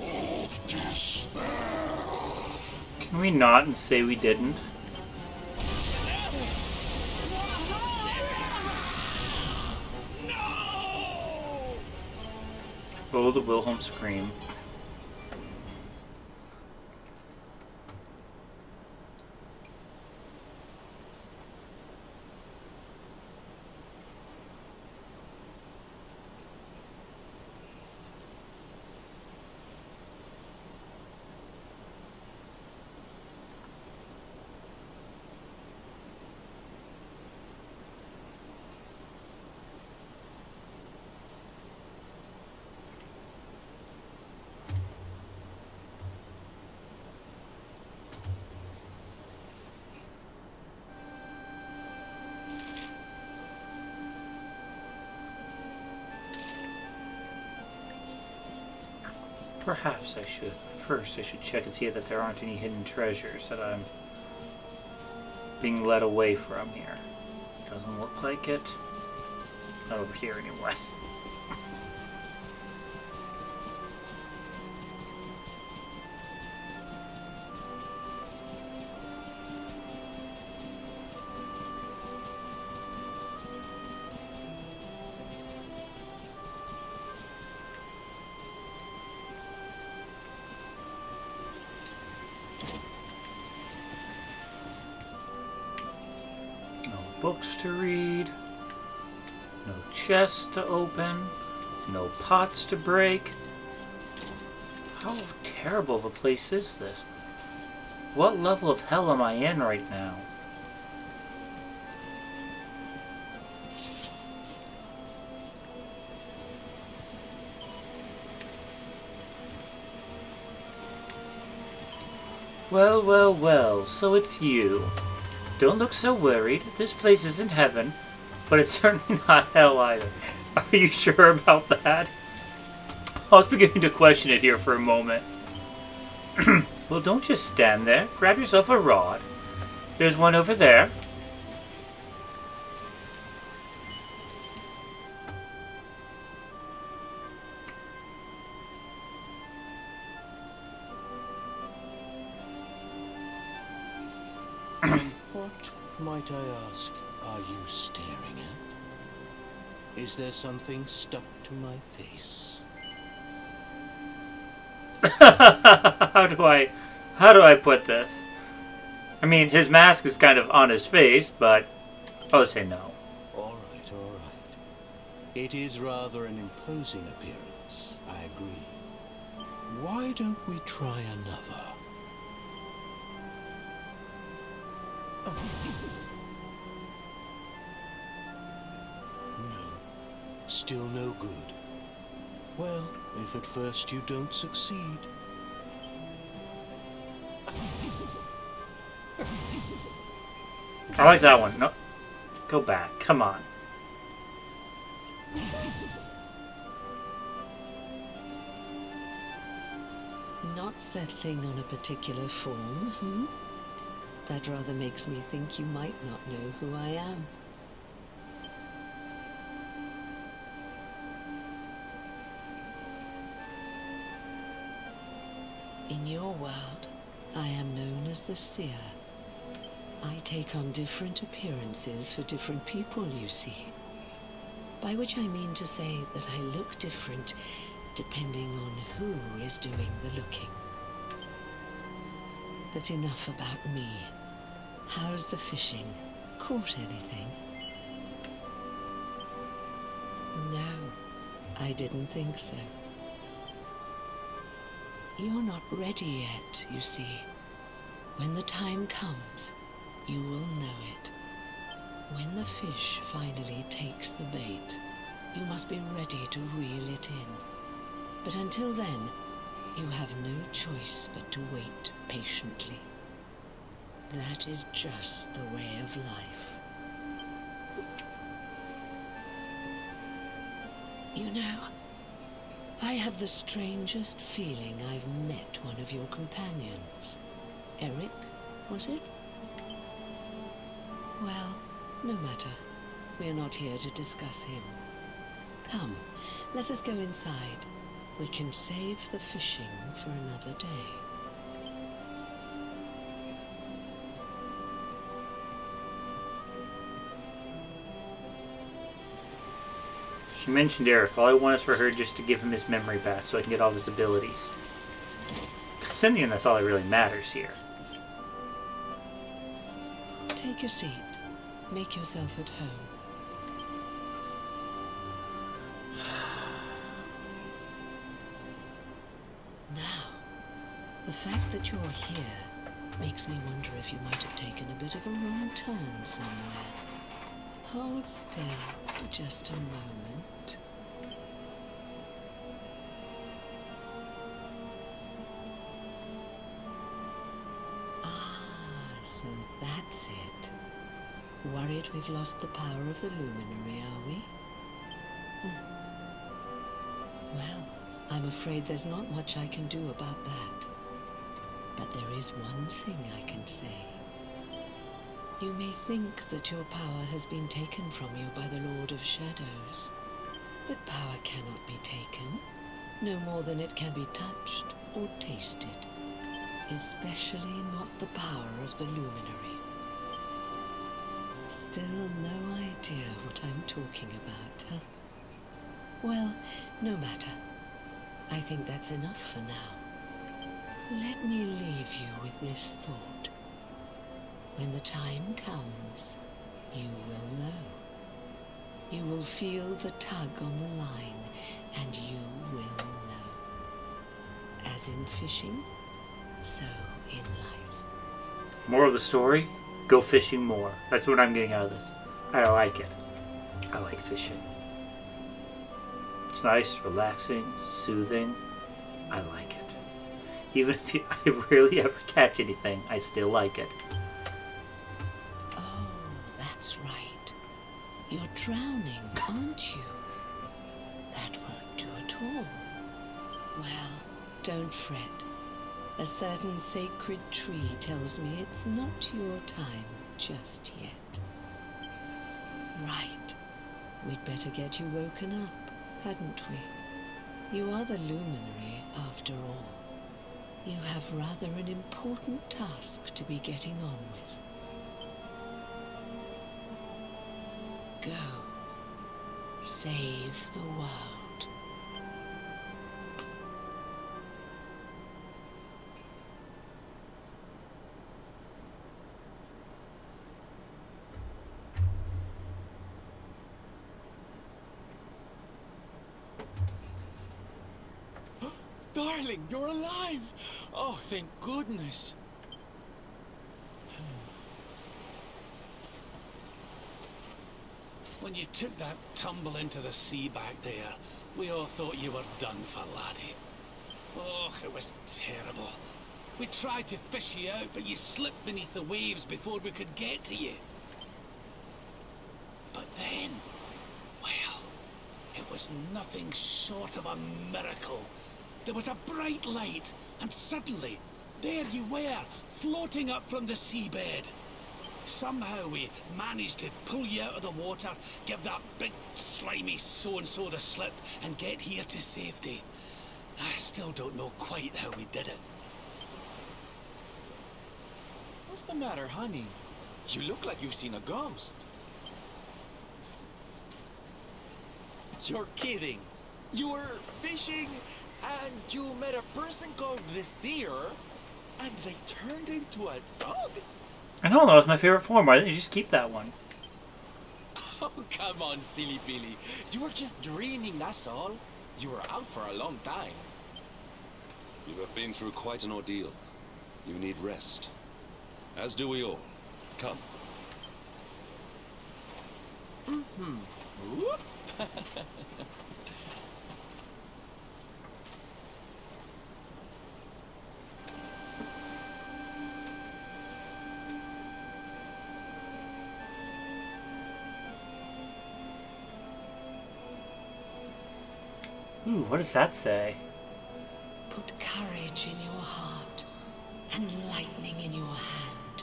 of despair. Can we not and say we didn't? Oh, the Wilhelm scream. Perhaps I should. First, I should check and see that there aren't any hidden treasures that I'm being led away from here. Doesn't look like it. Not over here anyway. Books to read, no chests to open, no pots to break. How terrible of a place is this? What level of hell am I in right now? Well, well, well, so it's you. Don't look so worried. This place isn't heaven, but it's certainly not hell either. Are you sure about that? I was beginning to question it here for a moment. Well, don't just stand there. Grab yourself a rod. There's one over there. What, might I ask, are you staring at? Is there something stuck to my face? How do I put this? I mean, his mask is kind of on his face, but I'll say no. All right, all right. It is rather an imposing appearance, I agree. Why don't we try another? No, still no good. Well, if at first you don't succeed. I like that one. No, go back. Come on. Not settling on a particular form, hmm? That rather makes me think you might not know who I am. In your world, I am known as the Seer. I take on different appearances for different people, you see. By which I mean to say that I look different depending on who is doing the looking. But enough about me. How's the fishing? Caught anything? No, I didn't think so. You're not ready yet, you see. When the time comes, you will know it. When the fish finally takes the bait, you must be ready to reel it in. But until then, you have no choice but to wait patiently. That is just the way of life. You know, I have the strangest feeling I've met one of your companions. Eric, was it? Well, no matter. We're not here to discuss him. Come, let us go inside. We can save the fishing for another day. She mentioned Eric. All I want is for her just to give him his memory back so I can get all of his abilities. Because in the end, that's all that really matters here. Take your seat. Make yourself at home. Now, the fact that you're here makes me wonder if you might have taken a bit of a wrong turn somewhere. Hold still for just a moment. Ah, so that's it. Worried we've lost the power of the luminary, are we? Well, I'm afraid there's not much I can do about that. But there is one thing I can say. You may think that your power has been taken from you by the Lord of Shadows. But power cannot be taken, no more than it can be touched or tasted. Especially not the power of the luminary. Still no idea what I'm talking about, huh? Well, no matter. I think that's enough for now. Let me leave you with this thought. When the time comes, you will know. You will feel the tug on the line, and you will know. As in fishing, so in life. Moral of the story, go fishing more. That's what I'm getting out of this. I like it. I like fishing. It's nice, relaxing, soothing. I like it. Even if I rarely ever catch anything, I still like it. Oh, that's right. You're drowning, aren't you? That won't do at all. Well, don't fret. A certain sacred tree tells me it's not your time just yet. Right. We'd better get you woken up, hadn't we? You are the luminary, after all. You have rather an important task to be getting on with. Go. Save the world. Darling, you're alive! Oh, thank goodness. When you took that tumble into the sea back there, we all thought you were done for, laddie. Oh, it was terrible. We tried to fish you out, but you slipped beneath the waves before we could get to you. But then, well, it was nothing short of a miracle. There was a bright light, and suddenly, there you were, floating up from the seabed. Somehow we managed to pull you out of the water, give that big slimy so-and-so the slip, and get here to safety. I still don't know quite how we did it. What's the matter, honey? You look like you've seen a ghost. You're kidding. You were fishing, and you met a person called the Seer, and they turned into a dog? I know, that was my favorite form. Why didn't you just keep that one? Oh, come on, silly Billy. You were just dreaming, that's all. You were out for a long time. You have been through quite an ordeal. You need rest. As do we all. Come. Whoop. Ooh, what does that say? Put courage in your heart and lightning in your hand.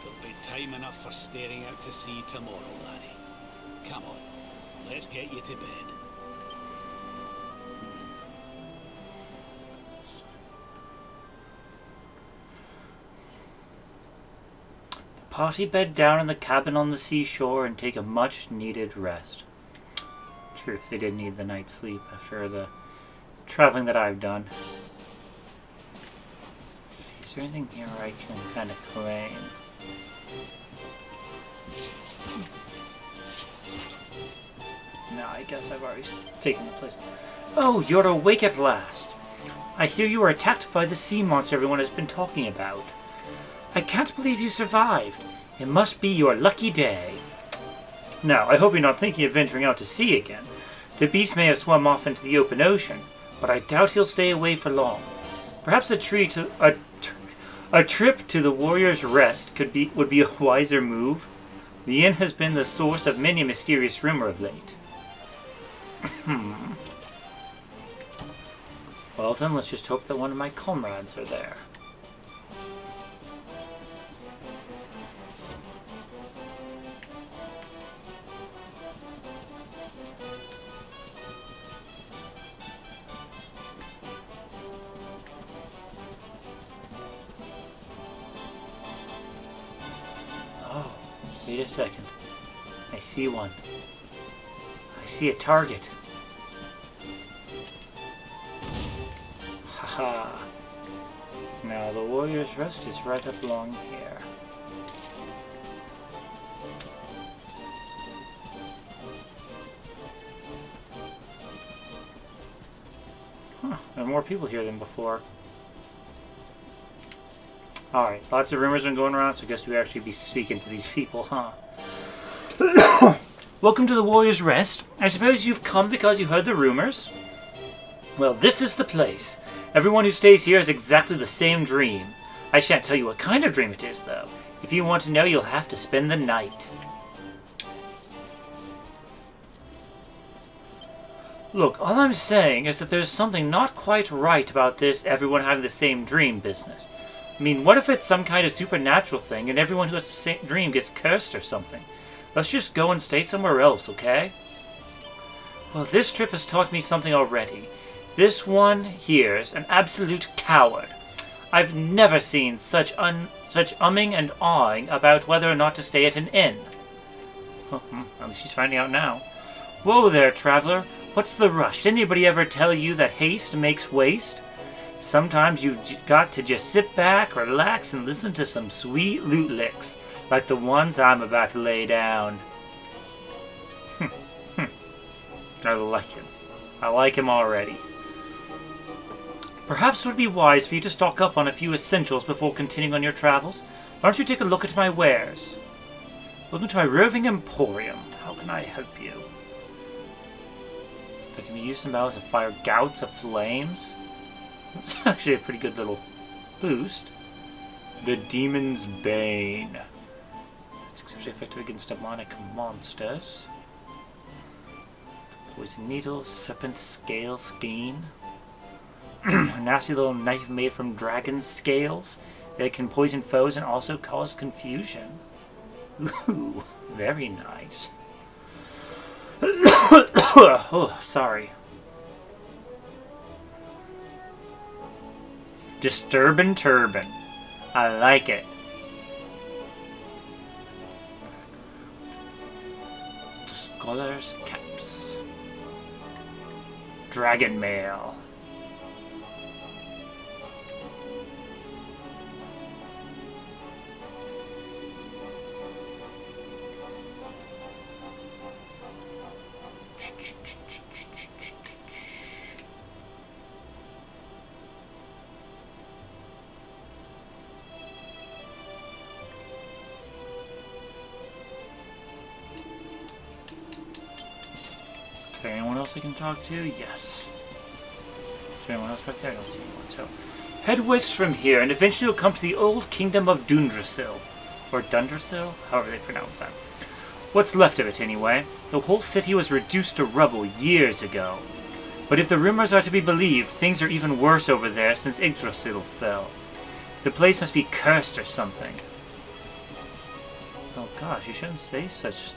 There'll be time enough for staring out to sea tomorrow, laddie. Come on, let's get you to bed. Party bed down in the cabin on the seashore and take a much-needed rest. Truth, they did need the night's sleep after the traveling that I've done. Is there anything here I can kind of claim? No, I guess I've already taken the place. Oh, you're awake at last. I hear you were attacked by the sea monster everyone has been talking about. I can't believe you survived. It must be your lucky day. Now, I hope you're not thinking of venturing out to sea again. The beast may have swum off into the open ocean, but I doubt he'll stay away for long. Perhaps a trip to the Warrior's Rest would be a wiser move. The inn has been the source of many a mysterious rumor of late. Well then, let's just hope that one of my comrades are there. Wait a second. I see one. I see a target. Haha. Now the Warrior's Rest is right up along here. Huh, there are more people here than before. Alright, lots of rumors have been going around, so I guess we'll actually be speaking to these people, huh? Welcome to the Warrior's Rest. I suppose you've come because you heard the rumors? Well, this is the place. Everyone who stays here has exactly the same dream. I shan't tell you what kind of dream it is, though. If you want to know, you'll have to spend the night. Look, all I'm saying is that there's something not quite right about this everyone having the same dream business. I mean, what if it's some kind of supernatural thing and everyone who has the same dream gets cursed or something? Let's just go and stay somewhere else, okay? Well, this trip has taught me something already. This one here's an absolute coward. I've never seen such umming and awing about whether or not to stay at an inn. At least she's finding out now. Whoa there, traveler. What's the rush? Did anybody ever tell you that haste makes waste? Sometimes you've got to just sit back, relax, and listen to some sweet lute licks, like the ones I'm about to lay down. I like him. I like him already. Perhaps it would be wise for you to stock up on a few essentials before continuing on your travels. Why don't you take a look at my wares? Welcome to my roving emporium. How can I help you? That can be used in battle to fire gouts of flames. That's actually a pretty good little boost. The Demon's Bane. It's exceptionally effective against demonic monsters. Poison Needle, Serpent Scale Skein. A nasty little knife made from dragon scales that can poison foes and also cause confusion. Ooh, very nice. Oh, sorry. Disturbin' Turban. I like it. The Scholar's Caps. Dragon Mail. Okay, anyone else I can talk to? Yes. Is there anyone else back there? I don't see anyone. So, head west from here, and eventually you'll come to the old kingdom of Dundrasil. Or Dundrasil? However they pronounce that. What's left of it, anyway. The whole city was reduced to rubble years ago. But if the rumors are to be believed, things are even worse over there since Yggdrasil fell. The place must be cursed or something. Oh gosh, you shouldn't say such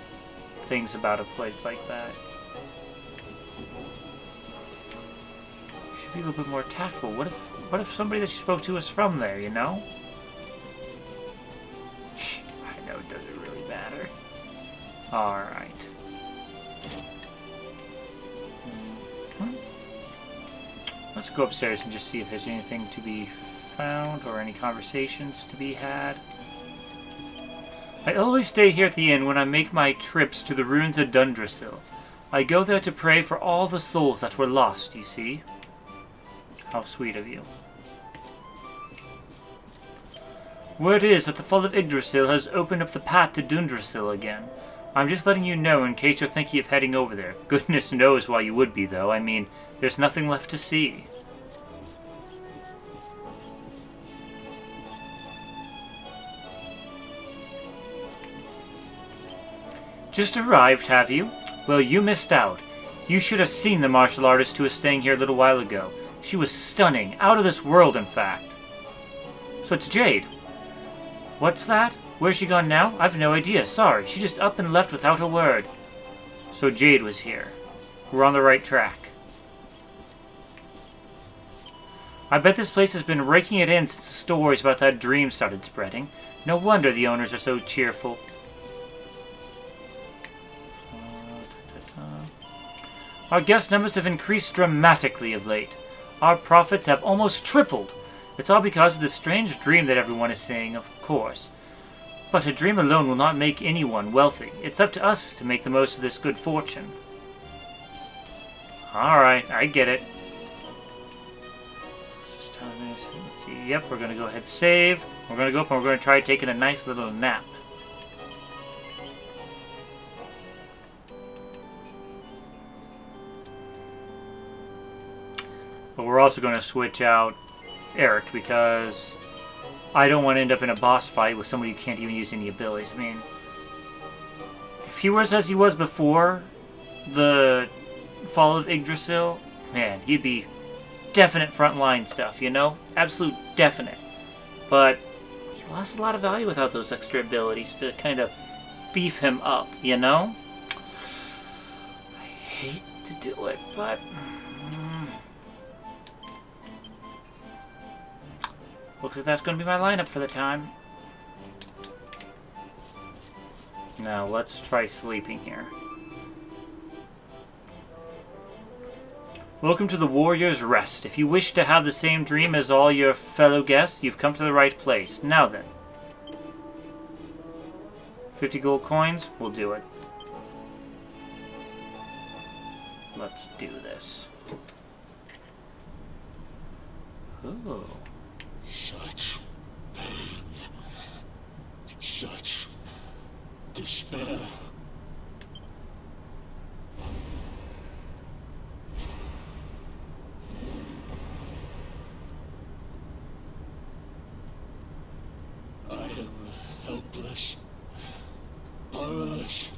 things about a place like that. You should be a little bit more tactful. What if somebody that you spoke to is from there, you know? I know, does it really matter? Alright. Let's go upstairs and just see if there's anything to be found or any conversations to be had. I always stay here at the inn when I make my trips to the ruins of Dundrasil. I go there to pray for all the souls that were lost, you see. How sweet of you. Word is that the fall of Yggdrasil has opened up the path to Dundrasil again. I'm just letting you know in case you're thinking of heading over there. Goodness knows why you would be, though. I mean, there's nothing left to see. Just arrived, have you? Well, you missed out. You should have seen the martial artist who was staying here a little while ago. She was stunning. Out of this world, in fact. So it's Jade. What's that? Where's she gone now? I've no idea. Sorry. She just up and left without a word. So Jade was here. We're on the right track. I bet this place has been raking it in since the stories about that dream started spreading. No wonder the owners are so cheerful. Our guest numbers have increased dramatically of late. Our profits have almost tripled. It's all because of this strange dream that everyone is saying, of course. But a dream alone will not make anyone wealthy. It's up to us to make the most of this good fortune. Alright, I get it. Let's see. Yep, we're going to go ahead and save. We're going to go up and we're going to try taking a nice little nap. But we're also going to switch out Eric because I don't want to end up in a boss fight with somebody who can't even use any abilities. I mean, if he was as he was before the fall of Yggdrasil, man, he'd be definite frontline stuff, you know? Absolute definite. But he lost a lot of value without those extra abilities to kind of beef him up, you know? I hate to do it, but looks like that's going to be my lineup for the time. Now, let's try sleeping here. Welcome to the Warrior's Rest. If you wish to have the same dream as all your fellow guests, you've come to the right place. Now then. 50 gold coins? We'll do it. Let's do this. Ooh. Such pain. Such despair. I am helpless, powerless,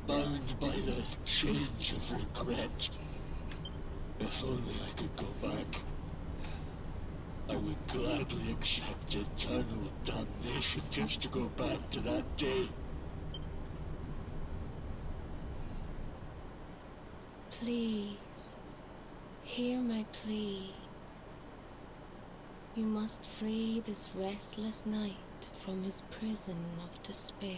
bound by the chains of regret. If only I could go back, I would gladly accept eternal damnation just to go back to that day. Please, hear my plea. You must free this restless knight from his prison of despair.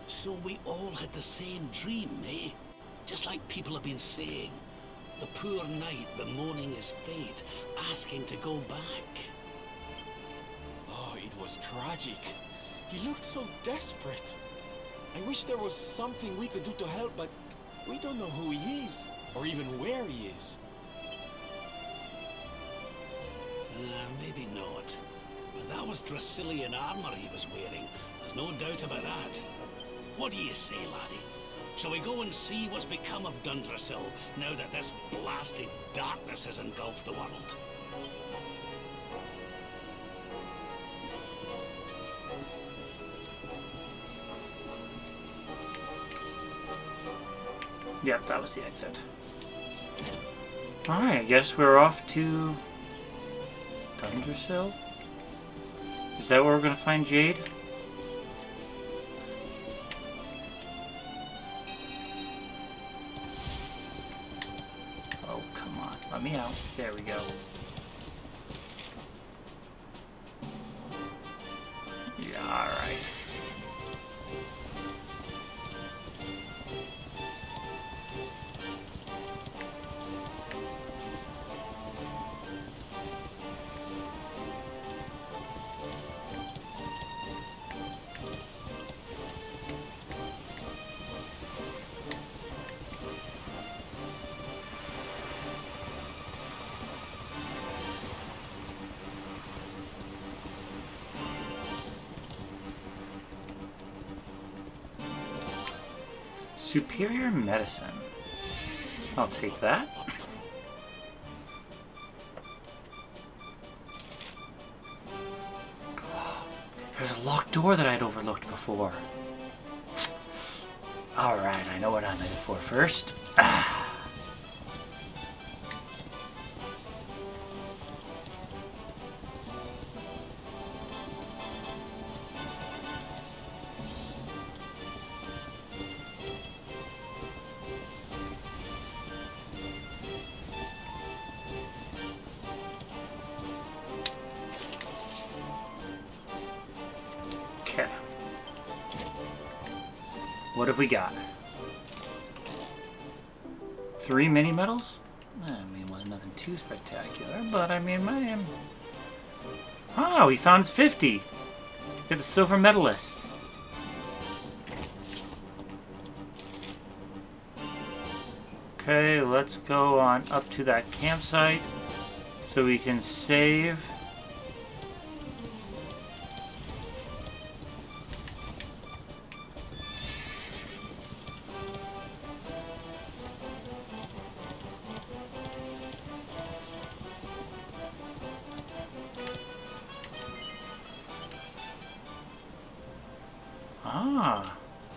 So we all had the same dream, eh? Just like people have been saying. The poor knight bemoaning his fate, asking to go back. Oh, it was tragic. He looked so desperate. I wish there was something we could do to help, but we don't know who he is, or even where he is. Maybe not. But that was Dracilian armor he was wearing. There's no doubt about that. What do you say, laddie? Shall we go and see what's become of Dundrasil, now that this blasted darkness has engulfed the world? Yep, that was the exit. Alright, I guess we're off to Dundrasil? Is that where we're gonna find Jade? Oh, come on. Let me out. There we go. Yeah, alright. Superior medicine. I'll take that. There's a locked door that I'd overlooked before. Alright, I know what I'm in for first. Okay. What have we got? 3 mini medals? I mean, it wasn't nothing too spectacular, but I mean, man. Oh, we found 50. Get the silver medalist. Okay, let's go on up to that campsite so we can save. Ah,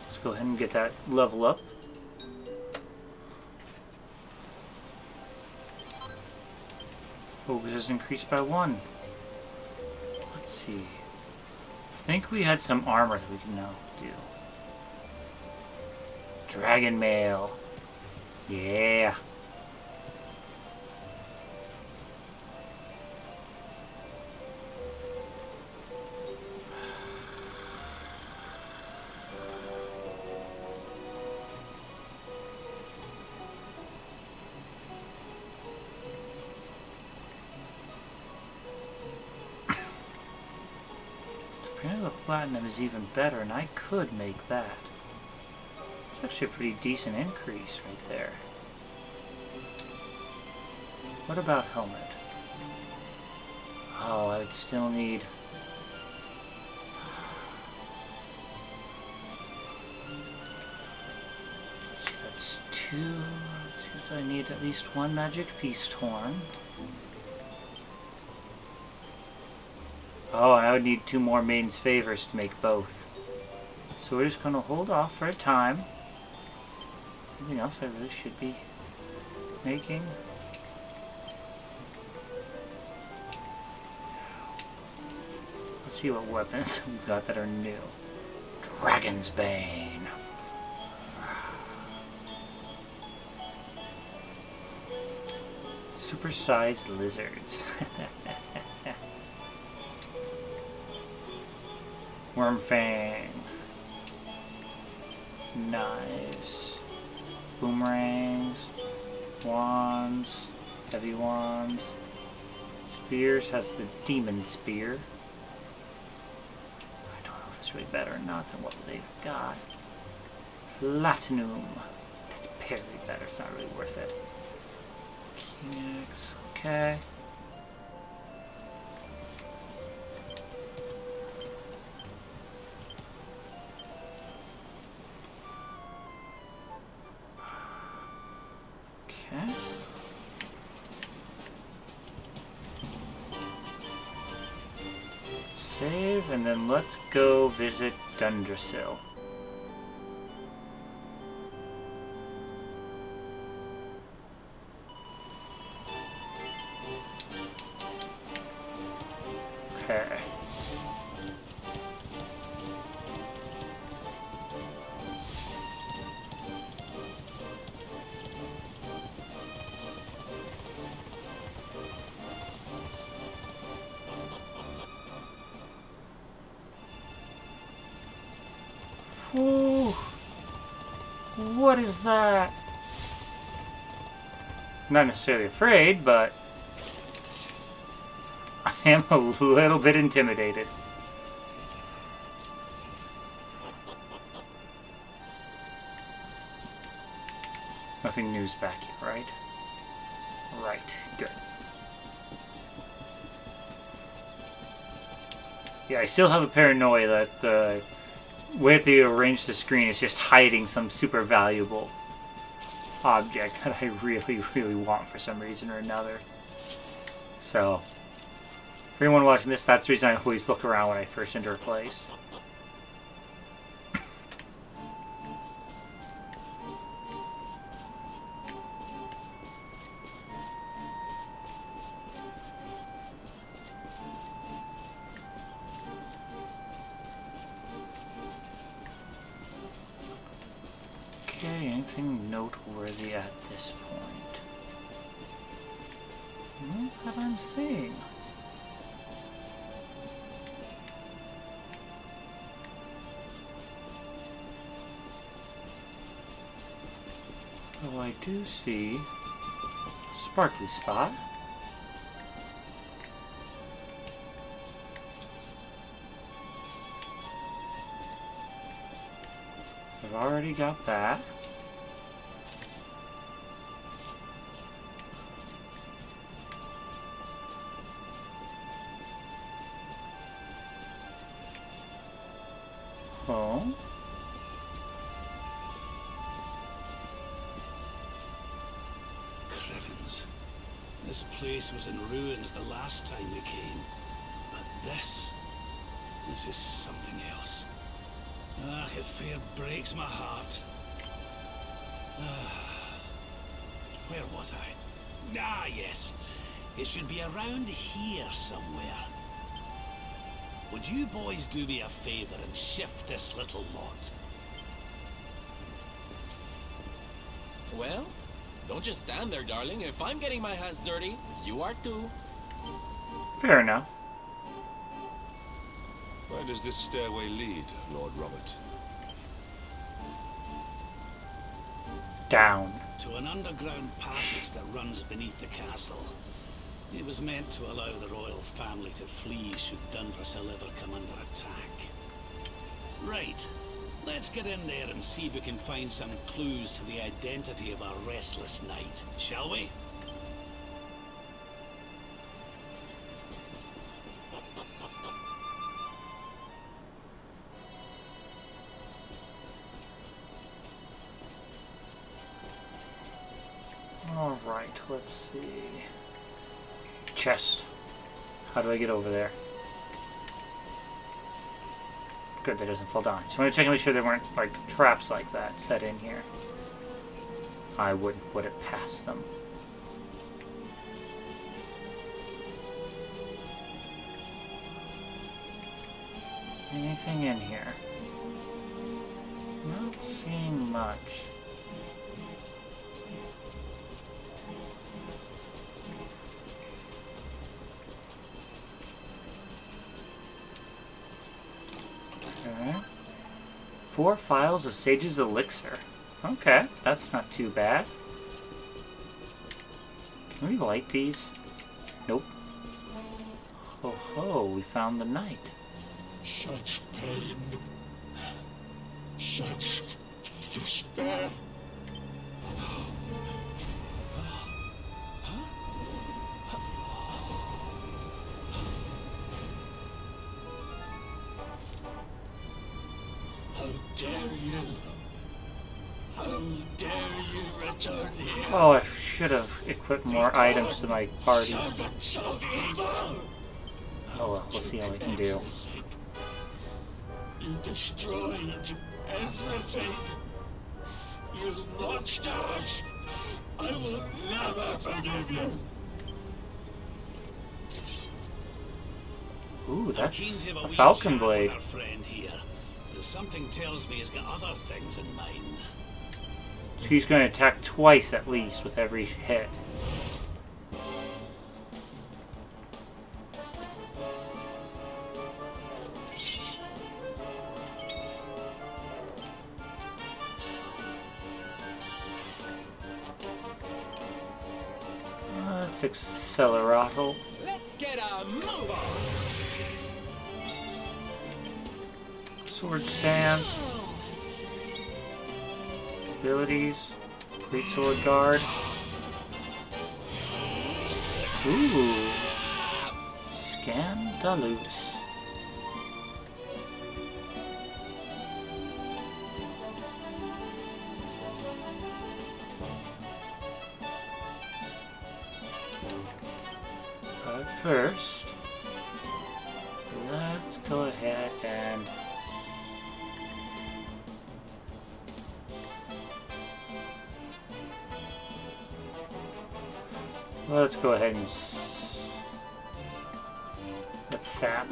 let's go ahead and get that level up. Focus is increased by 1. Let's see. I think we had some armor that we can now do. Dragon mail. Yeah. Apparently the platinum is even better, and I could make that. It's actually a pretty decent increase right there. What about helmet? Oh, I'd still need... Let's see, that's two. So I need at least one magic piece torn. Oh, and I would need 2 more Maiden's Favors to make both. So we're just going to hold off for a time. Anything else I really should be making? Let's see what weapons we've got that are new. Dragon's Bane. Supersized lizards. Wormfang. Knives. Boomerangs. Wands. Heavy wands. Spears has the demon spear. I don't know if it's really better or not than what they've got. Platinum. That's barely better. It's not really worth it. King X. Okay. Okay. Save, and then let's go visit Dundrasil. Okay. Ooh. What is that? I'm not necessarily afraid, but I am a little bit intimidated. Nothing new's back here, right? Right, good. Yeah, I still have a paranoia that the way that you arrange the screen is just hiding some super valuable object that I really, really want for some reason or another. So, for anyone watching this, that's the reason I always look around when I first enter a place. Okay, anything noteworthy at this point? Not that I'm seeing. Though I do see a sparkly spot. I've already got that. Oh. Crivens. This place was in ruins the last time we came. But this is something else. Ah, it fair breaks my heart. Where was I? Ah, yes. It should be around here somewhere. Would you boys do me a favor and shift this little lot? Well, don't just stand there, darling. If I'm getting my hands dirty, you are too. Fair enough. Where does this stairway lead, Lord Robert? Down. To an underground passage that runs beneath the castle. It was meant to allow the royal family to flee should Dundrasil ever come under attack. Right. Let's get in there and see if we can find some clues to the identity of our restless knight, shall we? Alright, let's see. Chest. How do I get over there? Good, that doesn't fall down. Just want to check and make sure there weren't, like, traps like that set in here. I wouldn't put it past them. Anything in here? Not seeing much. Okay. 4 files of Sage's Elixir. Okay, that's not too bad. Can we light these? Nope. Ho ho, we found the knight. Such pain. Such despair. How dare you? How dare you return here? Oh, I should have equipped more items to my party. Servants of evil! Oh well, we'll see how we can do. You destroyed everything. You monsters! I will never forgive you. Ooh, that's Keen to have a wee falcon chat blade. with our friend here. But something tells me he's got other things in mind. She's going to attack twice at least with every hit. Let's accelerato. Let's get a move on. Sword stance. Abilities. Great sword guard. Ooh. Scandalous. But first, let's go ahead and let's go ahead and let's sap.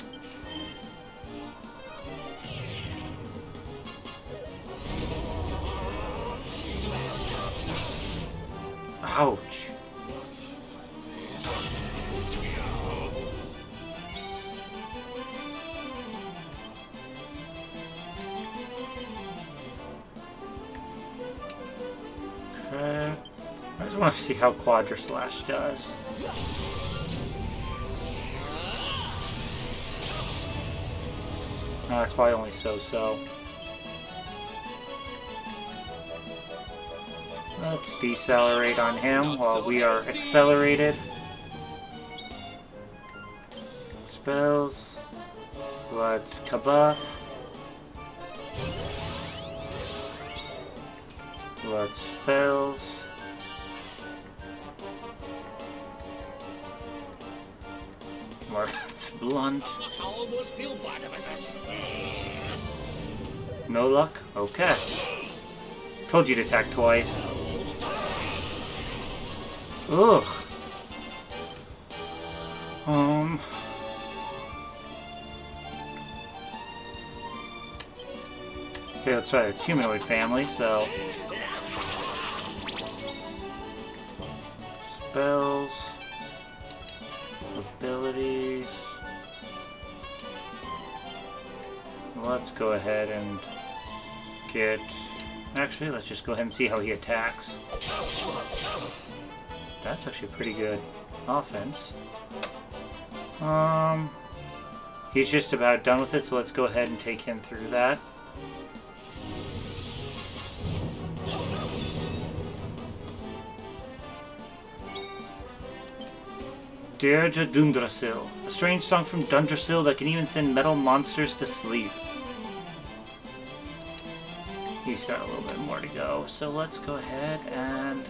Ouch. Okay. I just want to see how Quadra Slash does. No, it's probably only so-so. Let's decelerate on him while we are accelerated. Spells. Let's kabuff. Let's spells. Let's blunt. I almost feel bad about this. No luck? Okay. Told you to attack twice. Ugh. Okay, let's try it's humanoid family, so spells, abilities. Let's go ahead and get... Actually, let's just go ahead and see how he attacks. That's actually pretty good offense. He's just about done with it, so let's go ahead and take him through that. Dirge Dundrasil, a strange song from Dundrasil that can even send metal monsters to sleep. He's got a little bit more to go, so let's go ahead and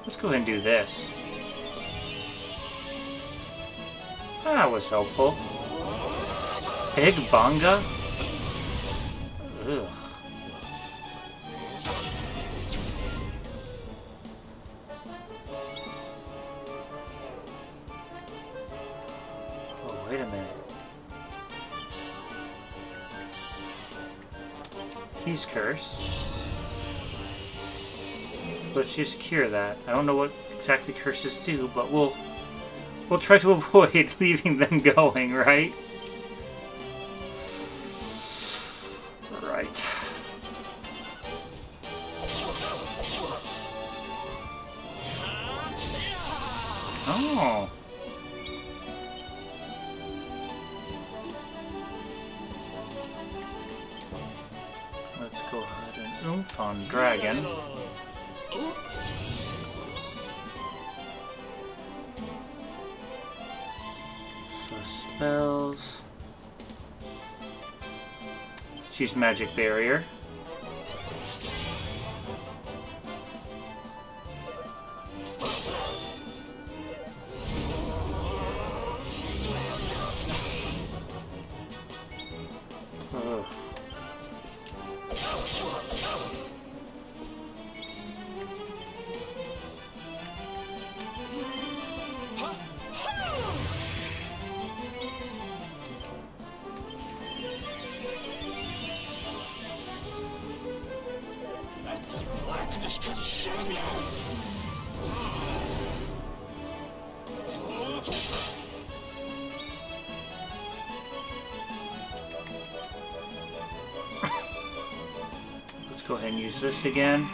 let's go ahead and do this. That was helpful. Big Bonga? Ugh. Oh, wait a minute. He's cursed. Let's just cure that. I don't know what exactly curses do, but we'll try to avoid leaving them going, right? Right. Oh. Let's go ahead and oomph on Dragon. So spells. Let's use Magic Barrier. Ugh. Let's go ahead and use this again.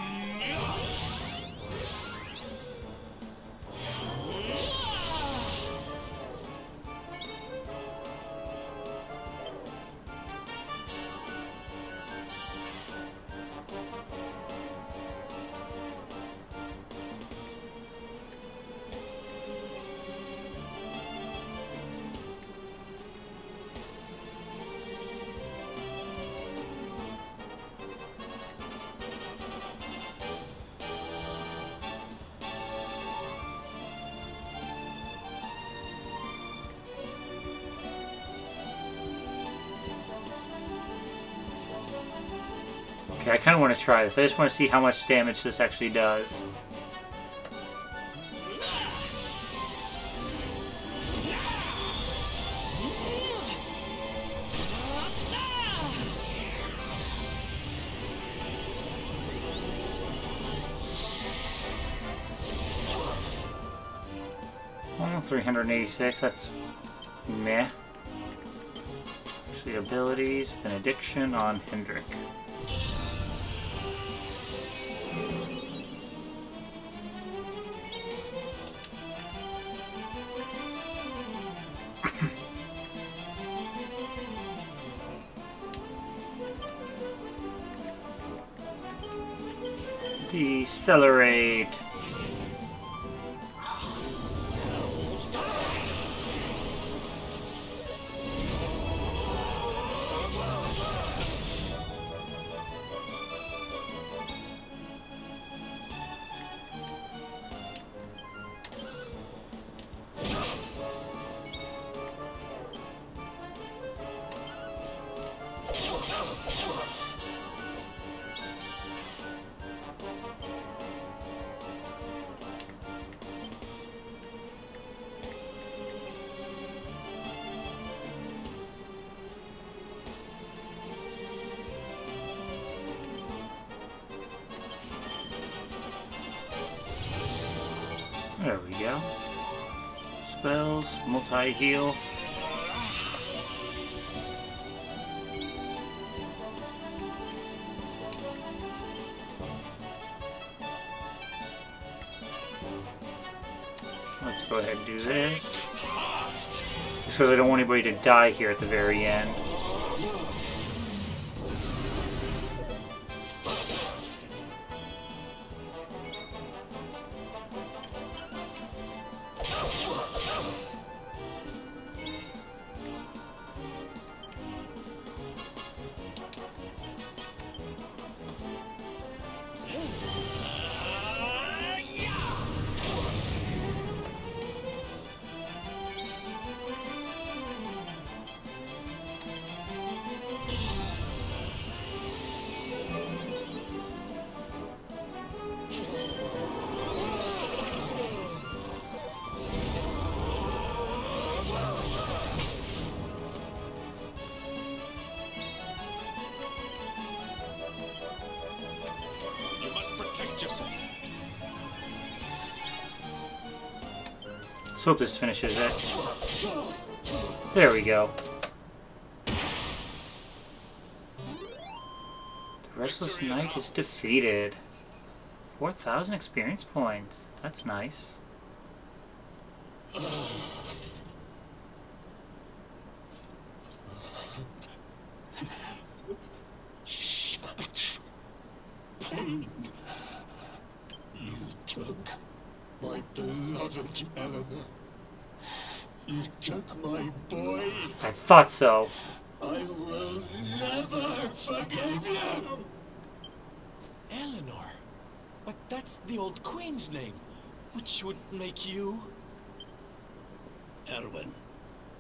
Okay, I kind of want to try this. I just want to see how much damage this actually does. Well, 386, that's meh. Actually, abilities, Benediction on Hendrik. Decelerate. There we go. Spells, multi-heal. Let's go ahead and do this. Just because I don't want anybody to die here at the very end. Let's hope this finishes it. There we go. The Restless Knight is defeated. 4,000 experience points. That's nice. Such pain. You took my beloved Eleanor. You took my boy. I thought so. I will never forgive you. Eleanor? But that's the old queen's name, which would make you... Erwin,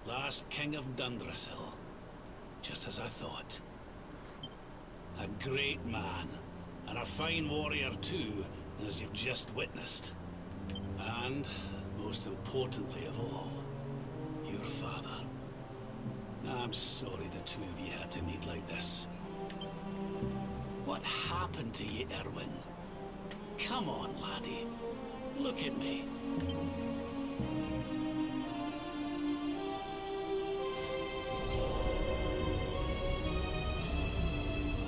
last king of Dundrasil. Just as I thought. A great man, and a fine warrior too, as you've just witnessed. And, most importantly of all, your father. I'm sorry the two of you had to meet like this. What happened to you, Erwin? Come on, laddie. Look at me.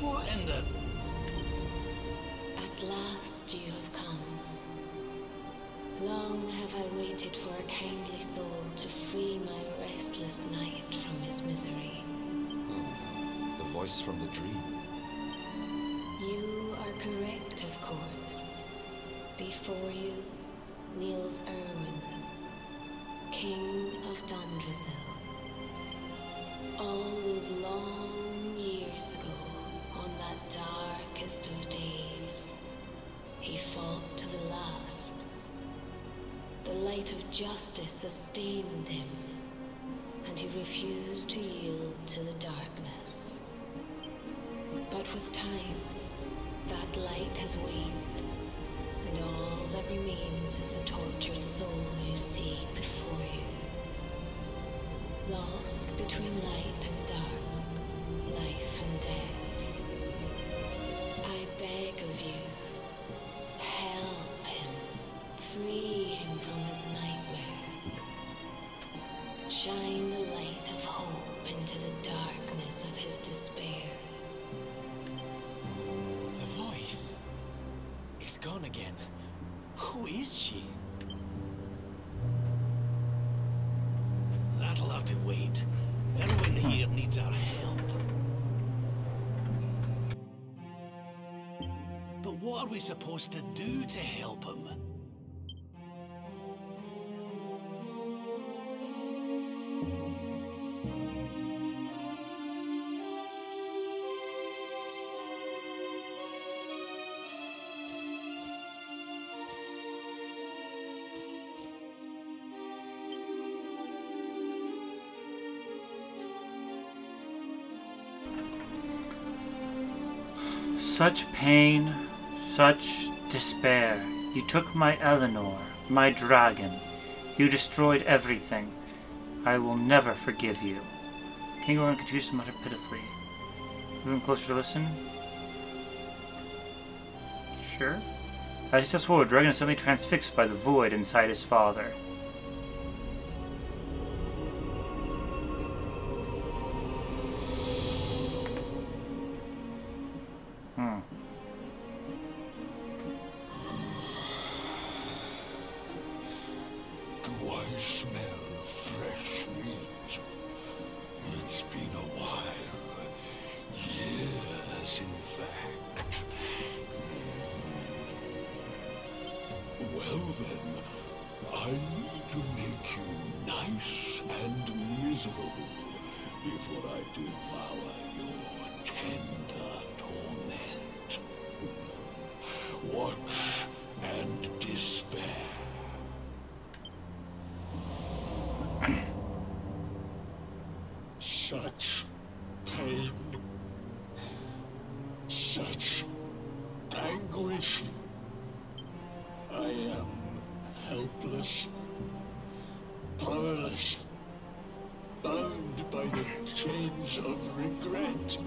What in the... At last you have come. Long have I waited for a kindly soul to free my restless knight from his misery. The voice from the dream. You are correct, of course. Before you kneels Erwin, King of Dundrasil. All those long years ago, on that darkest of days, he fought to the last. The light of justice sustained him, and he refused to yield to the darkness. But with time, that light has waned, and all that remains is the tortured soul you see before you. Lost between light and dark, life and death. I beg of you, help him, free him from his nightmare. Shine the light of hope into the darkness of his despair. The voice. It's gone again. Who is she? That'll have to wait. Erwin here needs our help. But what are we supposed to do to help him? Such pain, such despair. You took my Eleanor, my dragon. You destroyed everything. I will never forgive you. King Orin continues to mutter pitifully. Moving closer to listen. Sure. As he steps forward, Dragon is suddenly transfixed by the void inside his father. smell fresh meat. It's been a while. Years, in fact. Well then, I need to make you nice and miserable before I devour your tender torment. Watch and despair. Such pain. Such anguish. I am helpless, powerless, bound by the chains of regret.